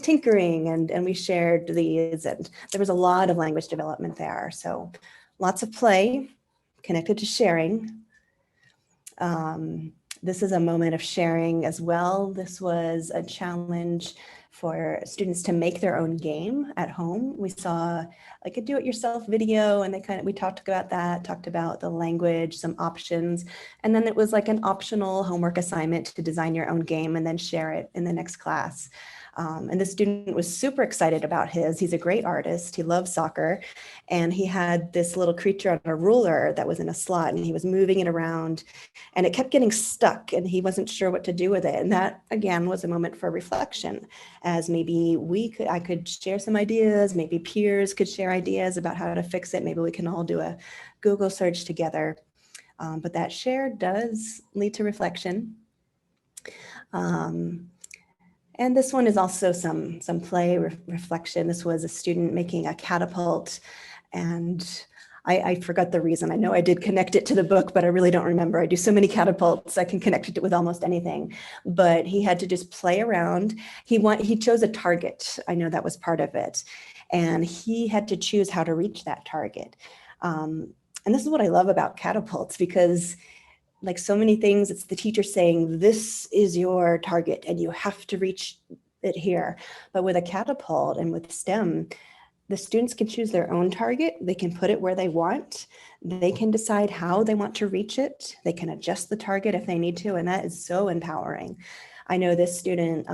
tinkering, and we shared these, and there was a lot of language development there. So lots of play connected to sharing. This is a moment of sharing as well. This was a challenge for students to make their own game at home. We saw like a do-it-yourself video, and we talked about that, talked about the language, some options, and then it was like an optional homework assignment to design your own game and then share it in the next class. And the student was super excited about his. He's a great artist. He loves soccer. And he had this little creature on a ruler that was in a slot, and he was moving it around, and it kept getting stuck, and he wasn't sure what to do with it. And that, again, was a moment for reflection, as maybe I could share some ideas, maybe peers could share ideas about how to fix it. Maybe we can all do a Google search together. But that share does lead to reflection. And this one is also some play reflection. This was a student making a catapult, and I forgot the reason. I know I did connect it to the book, but I really don't remember. I do so many catapults, I can connect it with almost anything. But he had to just play around. He chose a target. I know that was part of it. And he had to choose how to reach that target. And this is what I love about catapults, because like so many things, it's the teacher saying, this is your target and you have to reach it here. But with a catapult and with STEM, the students can choose their own target. They can put it where they want. They can decide how they want to reach it. They can adjust the target if they need to. And that is so empowering. I know this student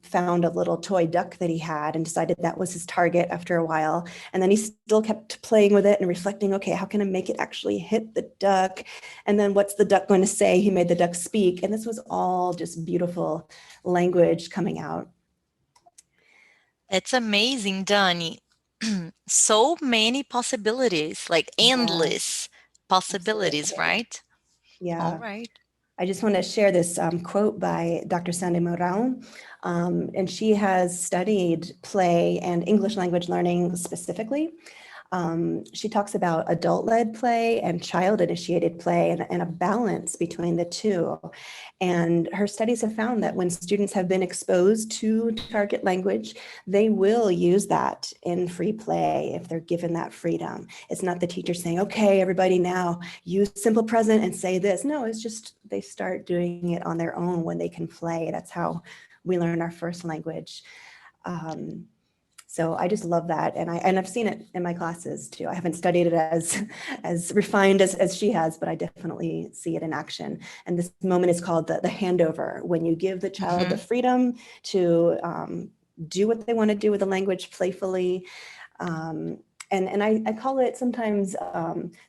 found a little toy duck that he had and decided that was his target after a while. And then he still kept playing with it and reflecting, okay, how can I make it actually hit the duck? And then what's the duck going to say? He made the duck speak. And this was all just beautiful language coming out. That's amazing, Dani. So many possibilities, like Yeah, endless possibilities, absolutely. right? All Yeah. right. I just want to share this quote by Dr. Sandy Moral, and she has studied play and English language learning specifically. She talks about adult-led play and child-initiated play, and a balance between the two. And her studies have found that when students have been exposed to target language, they will use that in free play if they're given that freedom. It's not the teacher saying, okay, everybody now use simple present and say this. No, it's just they start doing it on their own when they can play. That's how we learn our first language. So I just love that. And I've seen it in my classes too. I haven't studied it as refined as she has, but I definitely see it in action. And this moment is called the handover, when you give the child the Mhm. freedom to do what they want to do with the language playfully. And I call it sometimes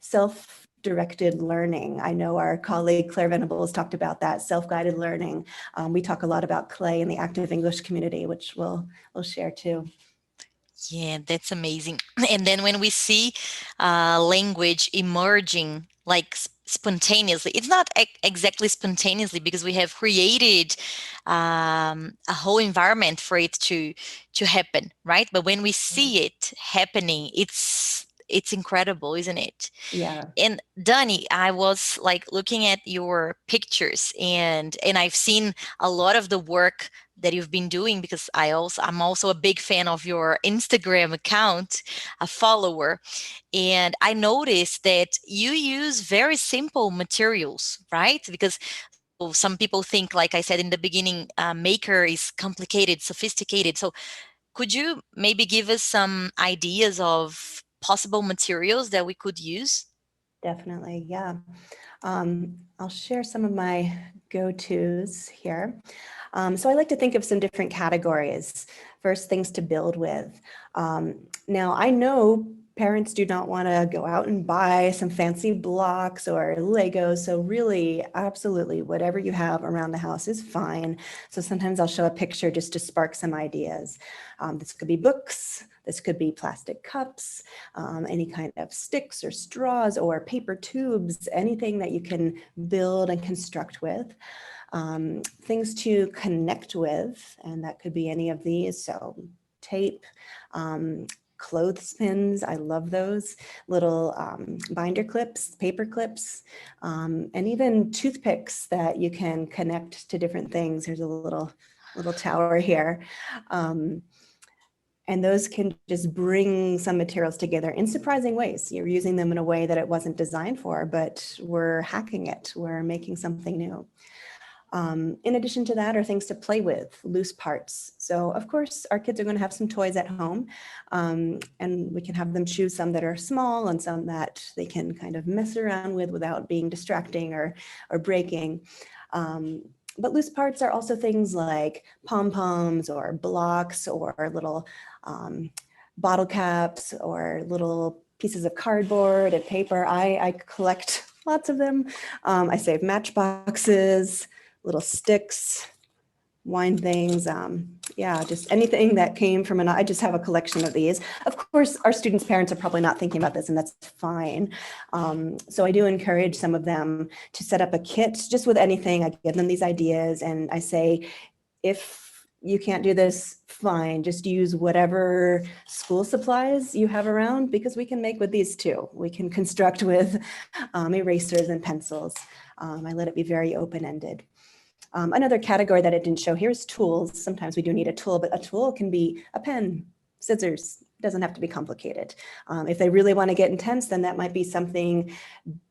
self-directed learning. I know our colleague Claire Venables talked about that, self-guided learning. We talk a lot about clay in the active English community, which we'll share too. Yeah, that's amazing. And then when we see language emerging like spontaneously, it's not exactly spontaneously because we have created a whole environment for it to happen, right? But when we see it happening, it's incredible, isn't it? Yeah. And Dani, I was like looking at your pictures, and I've seen a lot of the work that you've been doing, because I'm also a big fan of your Instagram account, a follower. And I noticed that you use very simple materials, right? Because so some people think, like I said in the beginning, maker is complicated, sophisticated. So could you maybe give us some ideas of possible materials that we could use? Definitely, yeah. I'll share some of my go-tos here. So I like to think of some different categories. First, things to build with. Now, I know parents do not want to go out and buy some fancy blocks or Legos. So really, absolutely, whatever you have around the house is fine. So sometimes I'll show a picture just to spark some ideas. This could be books. This could be plastic cups, any kind of sticks or straws or paper tubes, anything that you can build and construct with. Things to connect with, and that could be any of these. So tape, clothespins, I love those, little binder clips, paper clips, and even toothpicks that you can connect to different things. There's a little tower here. And those can just bring some materials together in surprising ways. You're using them in a way that it wasn't designed for, but we're hacking it. We're making something new. In addition to that are things to play with, loose parts. So of course, our kids are going to have some toys at home, and we can have them choose some that are small and some that they can kind of mess around with without being distracting or breaking. But loose parts are also things like pom-poms or blocks or little bottle caps or little pieces of cardboard and paper. I collect lots of them. I save matchboxes, little sticks, wine things. Yeah, just anything that came from I just have a collection of these. Of course, our students' parents are probably not thinking about this, and that's fine. So I do encourage some of them to set up a kit just with anything. I give them these ideas and I say, if you can't do this, fine, just use whatever school supplies you have around, because we can make with these too. We can construct with erasers and pencils. I let it be very open-ended. Another category that it didn't show here is tools. Sometimes we do need a tool, but a tool can be a pen, scissors. It doesn't have to be complicated. If they really want to get intense, then that might be something,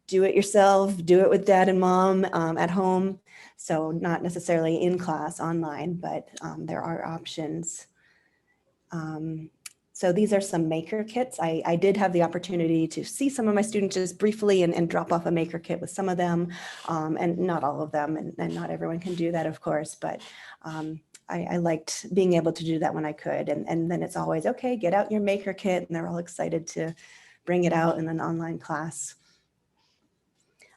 do it yourself, do it with dad and mom at home. So not necessarily in class, online, but there are options. So these are some maker kits. I did have the opportunity to see some of my students just briefly and drop off a maker kit with some of them, and not all of them, and not everyone can do that, of course, but I liked being able to do that when I could. And then it's always, okay, get out your maker kit, and they're all excited to bring it out in an online class.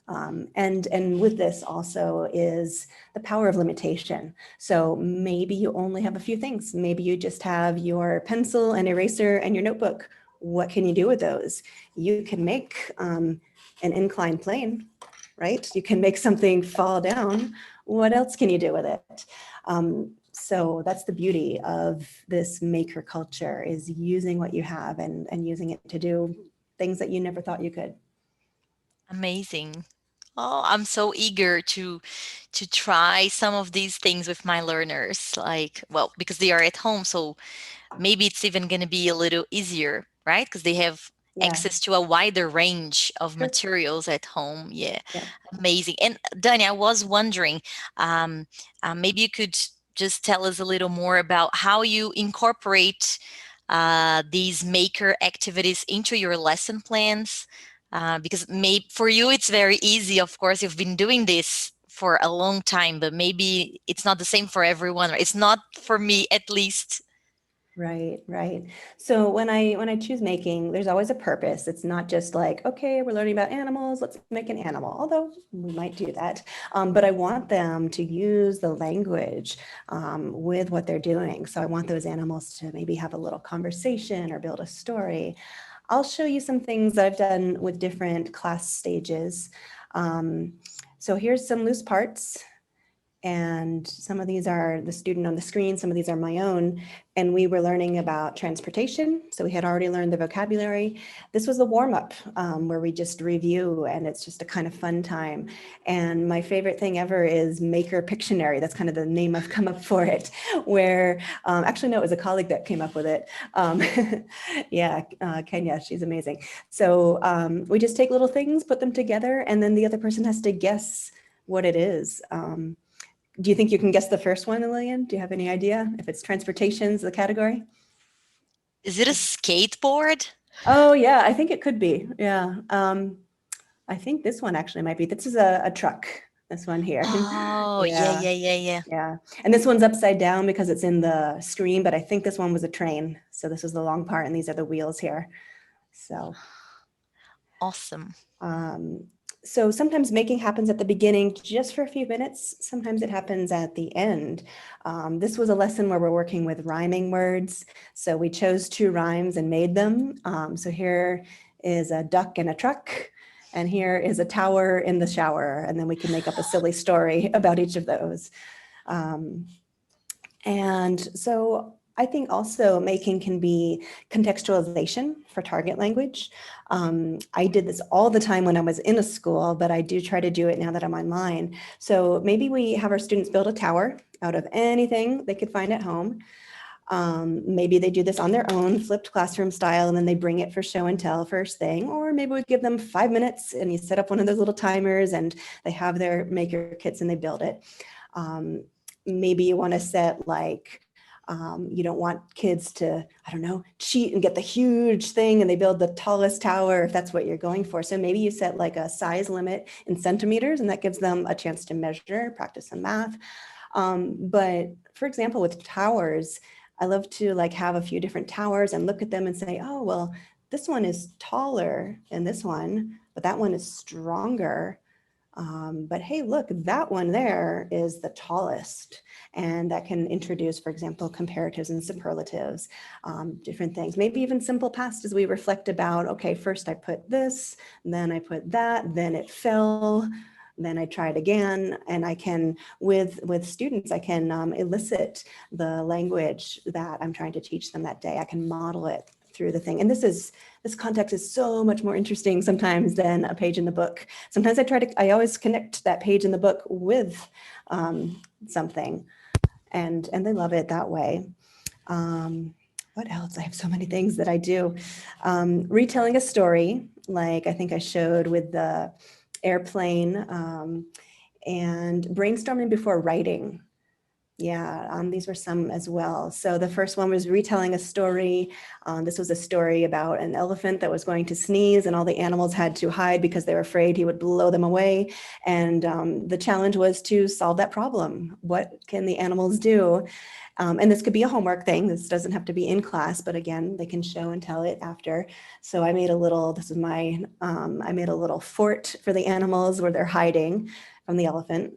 And with this also is the power of limitation. So maybe you only have a few things. Maybe you just have your pencil and eraser and your notebook. What can you do with those? You can make an inclined plane, right? You can make something fall down. What else can you do with it? So that's the beauty of this maker culture, is using what you have and using it to do things that you never thought you could. Amazing. Oh, I'm so eager to try some of these things with my learners. Like, well, because they are at home, so maybe it's even going to be a little easier, right? Because they have Yeah, access to a wider range of sure. materials at home. Yeah, Yeah. amazing. And Dani, I was wondering, um, maybe you could just tell us a little more about how you incorporate these maker activities into your lesson plans. Because maybe for you it's very easy. Of course, you've been doing this for a long time, but maybe it's not the same for everyone. Or it's not for me, at least. Right, right. So when I choose making, there's always a purpose. It's not just like, okay, we're learning about animals, let's make an animal, although we might do that. But I want them to use the language with what they're doing. So I want those animals to maybe have a little conversation or build a story. I'll show you some things that I've done with different class stages. So here's some loose parts. And some of these are the student on the screen, some of these are my own. And we were learning about transportation. So we had already learned the vocabulary. This was the warm-up where we just review, and it's just a kind of fun time. And my favorite thing ever is Maker Pictionary. That's kind of the name I've come up for it, where actually, no, it was a colleague that came up with it. Yeah, Kenya, she's amazing. So we just take little things, put them together, and then the other person has to guess what it is. Do you think you can guess the first one, Lilian? Do you have any idea if it's transportation's the category? Is it a skateboard? Oh yeah, I think it could be. Yeah. I think this one actually might be. This is a truck. This one here. Oh, yeah, Yeah, yeah, yeah, yeah. yeah. And this one's upside down because it's in the screen, but I think this one was a train. So this was the long part, and these are the wheels here. So Awesome. Um, so sometimes making happens at the beginning just for a few minutes. Sometimes it happens at the end. This was a lesson where we're working with rhyming words. So we chose 2 rhymes and made them. So here is a duck and a truck, and here is a tower in the shower. And then we can make up a silly story about each of those. And so I think also making can be contextualization for target language. I did this all the time when I was in a school, but I do try to do it now that I'm online. So maybe we have our students build a tower out of anything they could find at home. Maybe they do this on their own, flipped classroom style, and then they bring it for show and tell first thing. Or maybe we give them 5 minutes and you set up one of those little timers and they have their maker kits and they build it. Um, Maybe you want to set like, you don't want kids to, I don't know, cheat and get the huge thing and they build the tallest tower if that's what you're going for. So maybe you set like a size limit in centimeters and that gives them a chance to measure, practice some math. But for example, with towers, I love to like have a few different towers and look at them and say, oh, well, this one is taller than this one, but that one is stronger. But hey, look, that one there is the tallest. And that can introduce, for example, comparatives and superlatives, different things, maybe even simple past as we reflect about, okay, first I put this, then I put that, then it fell, then I tried again. And I can, with students, I can elicit the language that I'm trying to teach them that day. I can model it through the thing. And this context is so much more interesting sometimes than a page in the book. Sometimes I always connect that page in the book with something, and they love it that way. What else? I have so many things that I do. Retelling a story, like I think I showed with the airplane, and brainstorming before writing. Yeah, these were some as well. So the first one was retelling a story. This was a story about an elephant that was going to sneeze and all the animals had to hide because they were afraid he would blow them away. And the challenge was to solve that problem. What can the animals do? And this could be a homework thing. This doesn't have to be in class, but again, they can show and tell it after. So I made a little, this is my, I made a little fort for the animals where they're hiding from the elephant.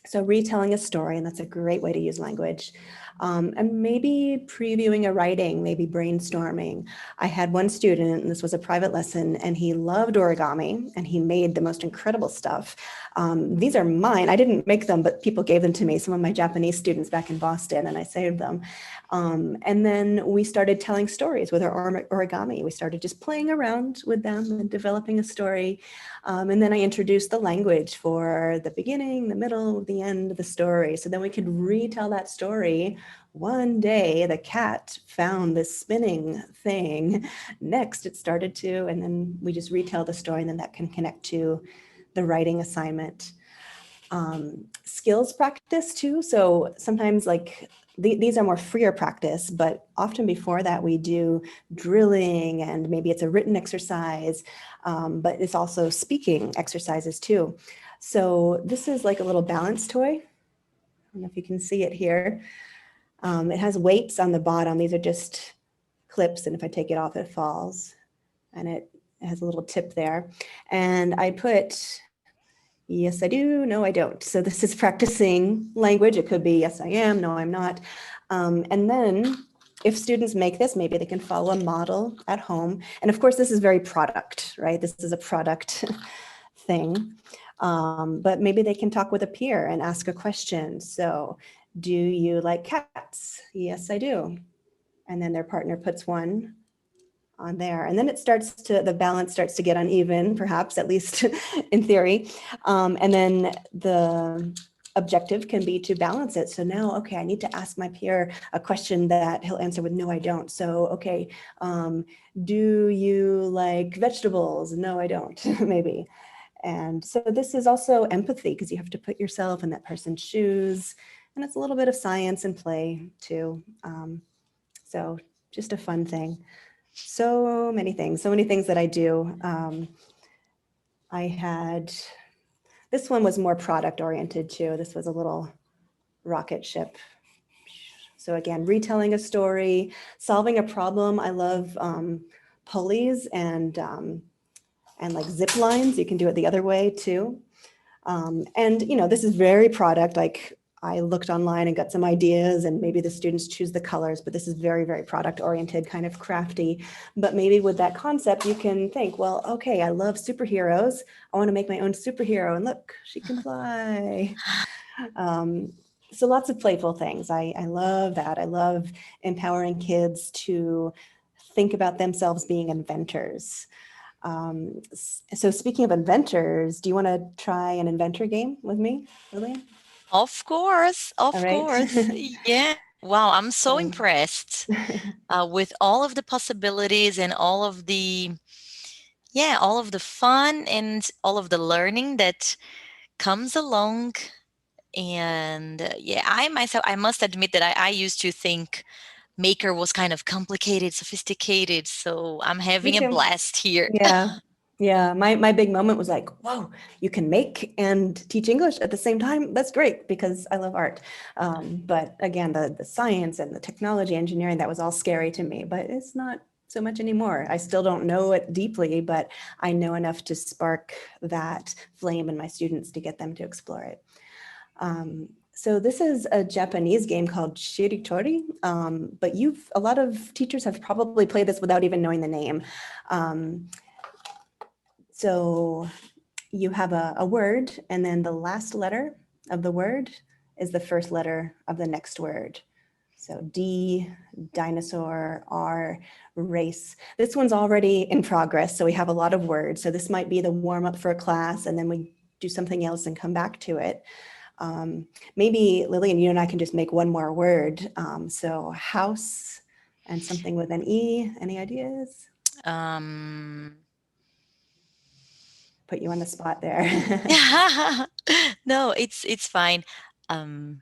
So retelling a story, and that's a great way to use language. And maybe previewing a writing, maybe brainstorming. I had one student, and this was a private lesson, and he loved origami, and he made the most incredible stuff. These are mine. I didn't make them, but people gave them to me, some of my Japanese students back in Boston, and I saved them. And then we started telling stories with our origami. We started just playing around with them and developing a story. And then I introduced the language for the beginning, the middle, the end of the story. So then we could retell that story. One day the cat found this spinning thing. Next it started to, and then we just retell the story, and then that can connect to the writing assignment. Skills practice too. So sometimes like these are more freer practice, but often before that we do drilling, and maybe it's a written exercise, but it's also speaking exercises too. So this is like a little balance toy. I don't know if you can see it here. It has weights on the bottom. These are just clips, and if I take it off, it falls. And it has a little tip there. And I put, yes, I do, no, I don't. So this is practicing language. It could be, yes, I am, no, I'm not. And then if students make this, maybe they can follow a model at home. And of course, this is very product, right? This is a product thing. But maybe they can talk with a peer and ask a question. So, do you like cats? Yes, I do. And then their partner puts one on there. And then the balance starts to get uneven, perhaps, at least in theory. And then the objective can be to balance it. So now, okay, I need to ask my peer a question that he'll answer with, no, I don't. So, okay, do you like vegetables? No, I don't, maybe. And so this is also empathy, because you have to put yourself in that person's shoes. And it's a little bit of science and play too. So just a fun thing. So many things that I do. I had, this one was more product oriented too. This was a little rocket ship. So again, retelling a story, solving a problem. I love pulleys and like zip lines. You can do it the other way too. And this is very product, like I looked online and got some ideas, and maybe the students choose the colors, but this is very, very product oriented, kind of crafty. But maybe with that concept, you can think, well, okay, I love superheroes. I want to make my own superhero, and look, she can fly. So lots of playful things. I love that. I love empowering kids to think about themselves being inventors. So speaking of inventors, do you want to try an inventor game with me, Lilian? Of course, All of right. course. Yeah. Wow, I'm so So, impressed with all of the possibilities and all of the, yeah, all of the fun and all of the learning that comes along And yeah, I myself, I must admit that I used to think Maker was kind of complicated, sophisticated. So I'm Me having a too. blast here. Yeah. Yeah. My big moment was like, whoa, you can make and teach English at the same time. That's great because I love art. But again, the science and the technology, engineering, that was all scary to me, but it's not so much anymore. I still don't know it deeply, but I know enough to spark that flame in my students to get them to explore it. So this is a Japanese game called Shiritori, but a lot of teachers have probably played this without even knowing the name. Um, so you have a word, and then the last letter of the word is the first letter of the next word. So D, dinosaur, R, race. This one's already in progress, so we have a lot of words. So this might be the warm up for a class, and then we do something else and come back to it. Maybe Lilian, you and I can just make one more word. So house and something with an E. Any ideas? Um, Put you on the spot there. no, it's fine. Um,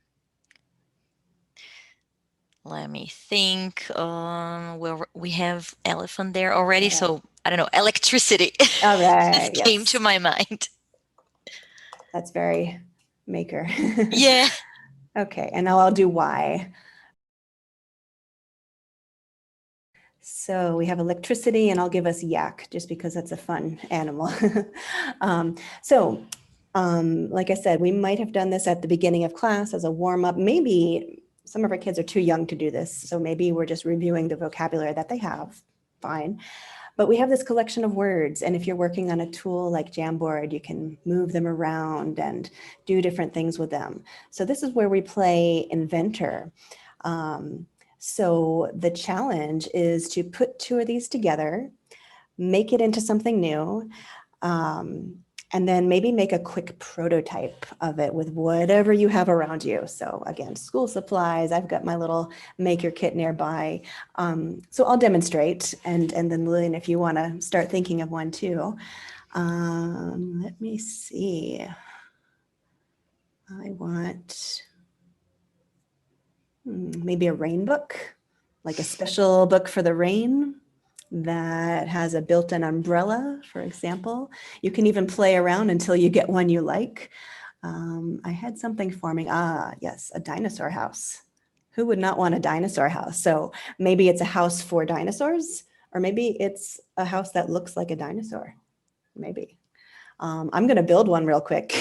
Let me think. Well, we have elephant there already, Yeah. so I don't know. Electricity All right. just came to Yes. my mind. That's very maker. Yeah. Okay. And now I'll do Y. So we have electricity, and I'll give us yak just because that's a fun animal. um, so, like I said, we might have done this at the beginning of class as a warm up. Maybe some of our kids are too young to do this. So maybe we're just reviewing the vocabulary that they have. Fine. But we have this collection of words. And if you're working on a tool like Jamboard, you can move them around and do different things with them. So this is where we play Inventor. Um, so the challenge is to put two of these together, make it into something new, um, and then maybe make a quick prototype of it with whatever you have around you. So again, school supplies, I've got my little maker kit nearby. So I'll demonstrate, and then Lillian, if you want to start thinking of one too. Let me see. I want maybe a rain book, like a special book for the rain that has a built-in umbrella, for example. You can even play around until you get one you like. I had something forming. Yes, a dinosaur house. Who would not want a dinosaur house? So maybe it's a house for dinosaurs, or maybe it's a house that looks like a dinosaur. Maybe. I'm going to build one real quick.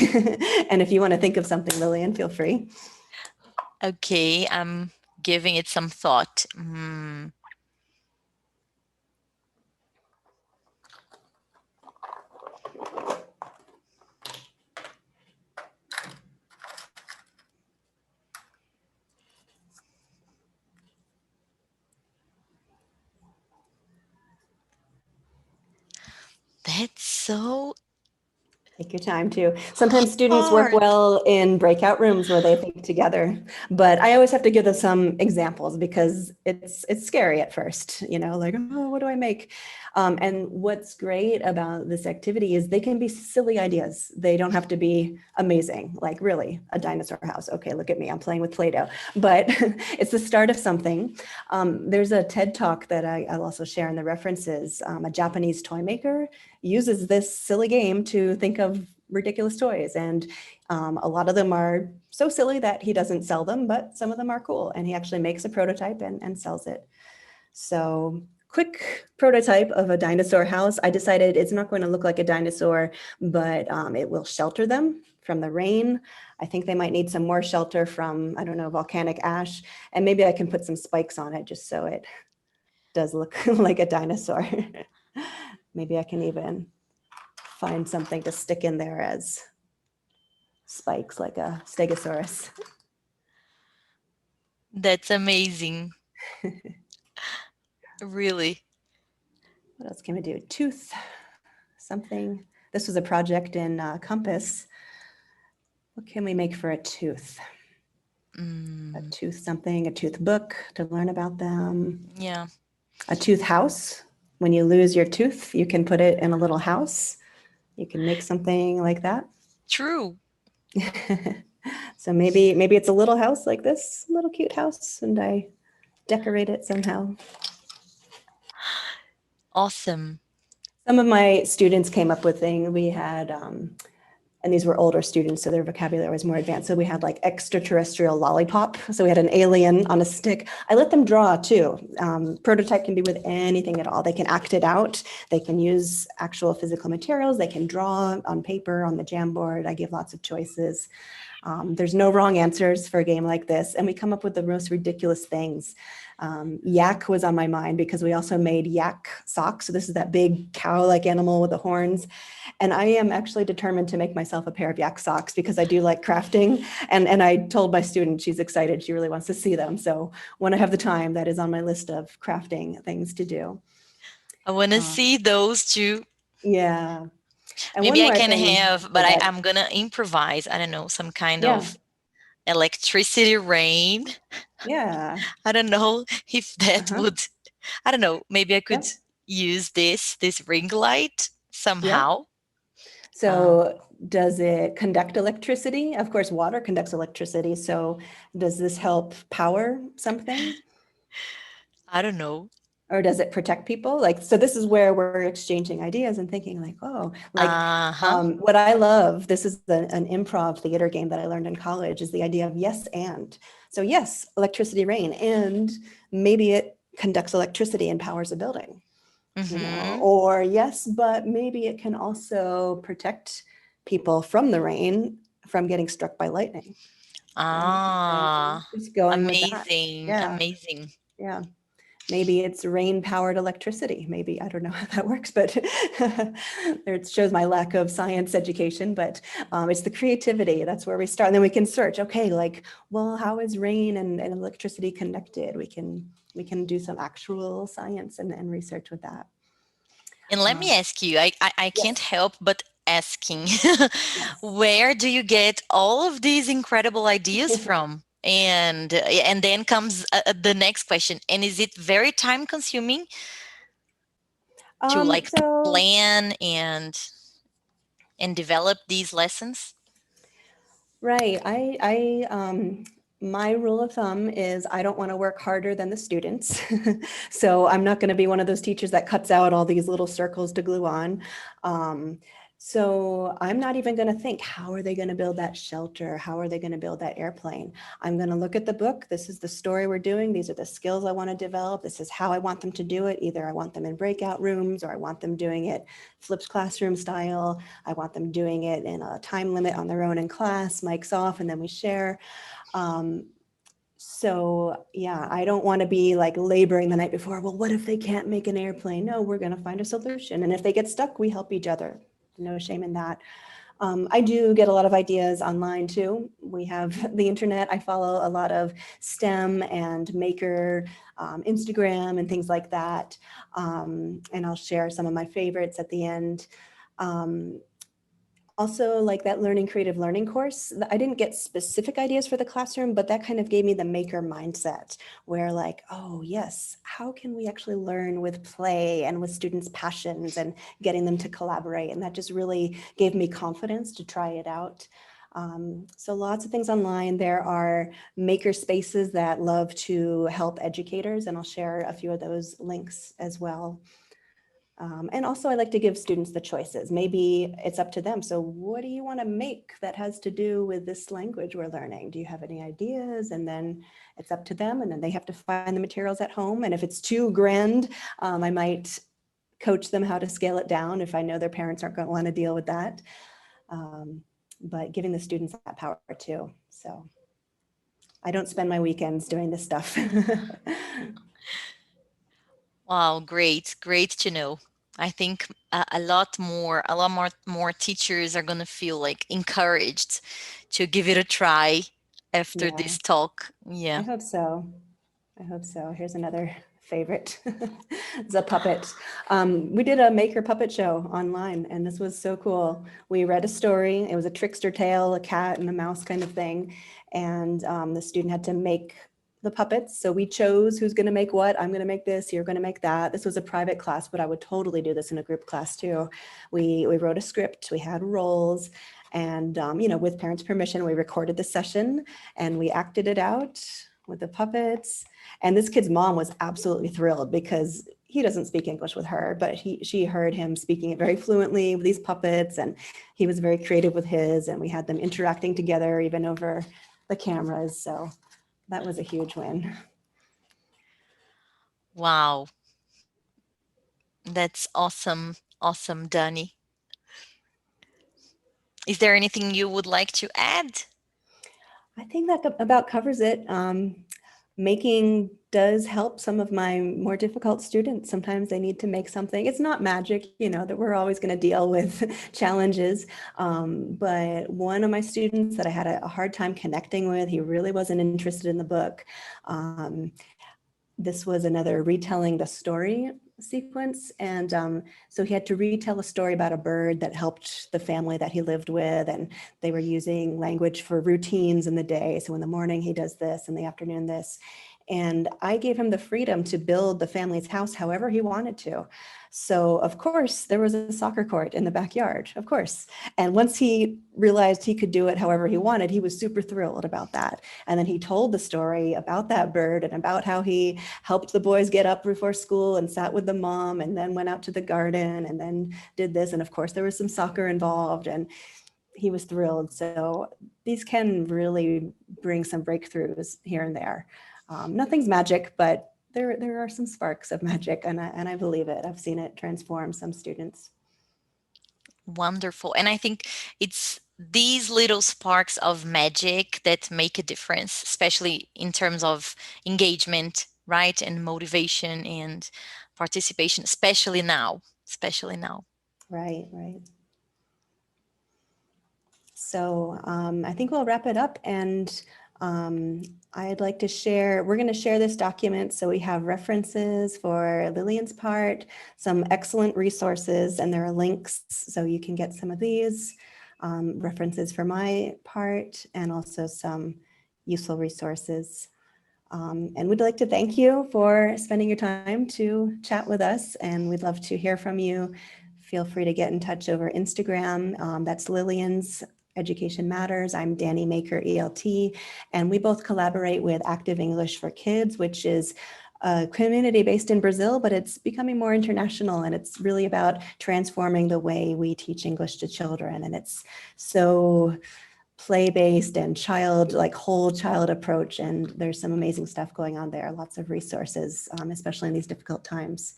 And if you want to think of something, Lillian, feel free. Okay, I'm giving it some thought. That's so Take your time too. Sometimes students work hard. well in breakout rooms where they think together, but I always have to give them some examples because it's scary at first, like, oh, what do I make? And what's great about this activity is they can be silly ideas. They don't have to be amazing, like really a dinosaur house. Okay, look at me, I'm playing with Play-Doh, but it's the start of something. There's a TED talk that I'll also share in the references. A Japanese toy maker uses this silly game to think of ridiculous toys. And a lot of them are so silly that he doesn't sell them, but some of them are cool. And he actually makes a prototype and sells it. So quick prototype of a dinosaur house. I decided it's not going to look like a dinosaur, but it will shelter them from the rain. I think they might need some more shelter from, I don't know, volcanic ash. And maybe I can put some spikes on it just so it does look like a dinosaur. Maybe I can even find something to stick in there as spikes like a stegosaurus. That's amazing. Really. What else can we do? Tooth, something. This was a project in Compass. What can we make for a tooth? A tooth something, a tooth book to learn about them. Yeah. A tooth house. When you lose your tooth, you can put it in a little house. You can make something like that. True. So maybe it's a little house like this, little cute house, and I decorate it somehow. Awesome. Some of my students came up with things. We had, and these were older students, so their vocabulary was more advanced. So we had like extraterrestrial lollipop. So we had an alien on a stick. I let them draw too. Prototype can be with anything at all. They can act it out. They can use actual physical materials. They can draw on paper, on the Jamboard. I give lots of choices. There's no wrong answers for a game like this. And we come up with the most ridiculous things. Yak was on my mind because we also made yak socks. So this is that big cow-like animal with the horns. And I am actually determined to make myself a pair of yak socks because I do like crafting. And I told my student, she's excited. She really wants to see them. So when I have the time, that is on my list of crafting things to do. I want to see those too. Yeah. And one Maybe I more can thing have, but that, I'm gonna improvise. I don't know, some kind yeah, of electricity rain. yeah, I don't know if that uh-huh, would, I don't know, maybe I could yep, use this ring light yep. somehow. Um, So does it conduct electricity? Of course, water conducts electricity. So does this help power something? I don't know. Or does it protect people? Like, so this is where we're exchanging ideas and thinking like, oh, like Uh-huh. what I love, this is an improv theater game that I learned in college, is the idea of yes and. So yes, electricity rain, and maybe it conducts electricity and powers a building, Mm-hmm. or yes, but maybe it can also protect people from the rain from getting struck by lightning, right? So Ah, just going with that. amazing, Yeah, amazing. yeah. Maybe it's rain powered electricity. Maybe, I don't know how that works, but it shows my lack of science education, but it's the creativity. That's where we start. And then we can search, okay, like, well, how is rain and electricity connected? We can do some actual science and research with that. And let me Um, ask you, I can't yes, help but asking, yes. where do you get all of these incredible ideas from? And then comes the next question. And is it very time consuming to like So plan and develop these lessons? right. My rule of thumb is I don't want to work harder than the students. So I'm not going to be one of those teachers that cuts out all these little circles to glue on. Um, so I'm not even going to think, how are they going to build that shelter? How are they going to build that airplane? I'm going to look at the book. This is the story we're doing. These are the skills I want to develop. This is how I want them to do it. Either I want them in breakout rooms or I want them doing it flipped classroom style. I want them doing it in a time limit on their own in class, mics off, and then we share. Um, so yeah, I don't want to be like laboring the night before. Well, what if they can't make an airplane? No, we're going to find a solution. And if they get stuck, we help each other. No shame in that. I do get a lot of ideas online too. We have the internet. I follow a lot of STEM and maker Instagram and things like that. And I'll share some of my favorites at the end. Um, Also, like that learning creative learning course, I didn't get specific ideas for the classroom, but that kind of gave me the maker mindset where like, oh yes, how can we actually learn with play and with students' passions and getting them to collaborate? And that just really gave me confidence to try it out. So lots of things online. There are maker spaces that love to help educators, and I'll share a few of those links as well. And also I like to give students the choices. Maybe it's up to them. So what do you want to make that has to do with this language we're learning? Do you have any ideas? And then it's up to them. And then they have to find the materials at home. And if it's too grand, I might coach them how to scale it down if I know their parents aren't going to want to deal with that. But giving the students that power too. So I don't spend my weekends doing this stuff. Wow, great, great to know. I think a lot more teachers are gonna feel like encouraged to give it a try after Yeah, this talk. I Yeah. hope so. I hope so. Here's another favorite. It's a puppet. We did a maker puppet show online, and this was so cool. We read a story. It was a trickster tale, a cat and a mouse kind of thing. And the student had to make the puppets. So we chose who's going to make what. I'm going to make this. You're going to make that. This was a private class, but I would totally do this in a group class too. We wrote a script. We had roles. And, with parents' permission, we recorded the session and we acted it out with the puppets. And this kid's mom was absolutely thrilled because he doesn't speak English with her, but she heard him speaking it very fluently with these puppets, and he was very creative with his, and we had them interacting together even over the cameras. So that was a huge win. Wow, that's awesome. Awesome, Danny. Is there anything you would like to add? I think that about covers it. Making does help some of my more difficult students. Sometimes they need to make something. It's not magic, that we're always going to deal with challenges. But one of my students that I had a hard time connecting with, he really wasn't interested in the book. This was another retelling the story sequence. And so he had to retell a story about a bird that helped the family that he lived with. And they were using language for routines in the day. So in the morning, he does this, in the afternoon, this. And I gave him the freedom to build the family's house however he wanted to. So, of course, there was a soccer court in the backyard, of course. And once he realized he could do it however he wanted, he was super thrilled about that. And then he told the story about that bird and about how he helped the boys get up before school and sat with the mom and then went out to the garden and then did this. And of course, there was some soccer involved, and he was thrilled. So these can really bring some breakthroughs here and there. Nothing's magic, but there are some sparks of magic, and I believe it. I've seen it transform some students. Wonderful. And I think it's these little sparks of magic that make a difference, especially in terms of engagement, right? And motivation and participation, especially now, especially now. Right, right. So I think we'll wrap it up, and I'd like to share, we're going to share this document so we have references for Lilian's part, some excellent resources, and there are links so you can get some of these, references for my part, and also some useful resources. And we'd like to thank you for spending your time to chat with us, and we'd love to hear from you. Feel free to get in touch over Instagram. That's Lilian's Education Matters. I'm Danny Maker, ELT, and we both collaborate with Active English for Kids, which is a community based in Brazil, but it's becoming more international, and it's really about transforming the way we teach English to children. And it's so play-based and whole child approach. And there's some amazing stuff going on there, lots of resources, especially in these difficult times.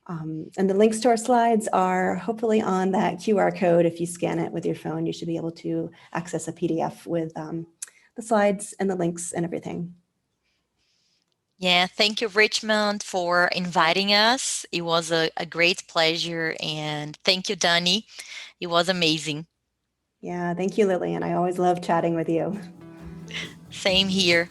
And the links to our slides are hopefully on that QR code. If you scan it with your phone, you should be able to access a PDF with the slides and the links and everything. Yeah, thank you, Richmond, for inviting us. It was a great pleasure. And thank you, Danny. It was amazing. Yeah, thank you, Lilian. I always love chatting with you. Same here.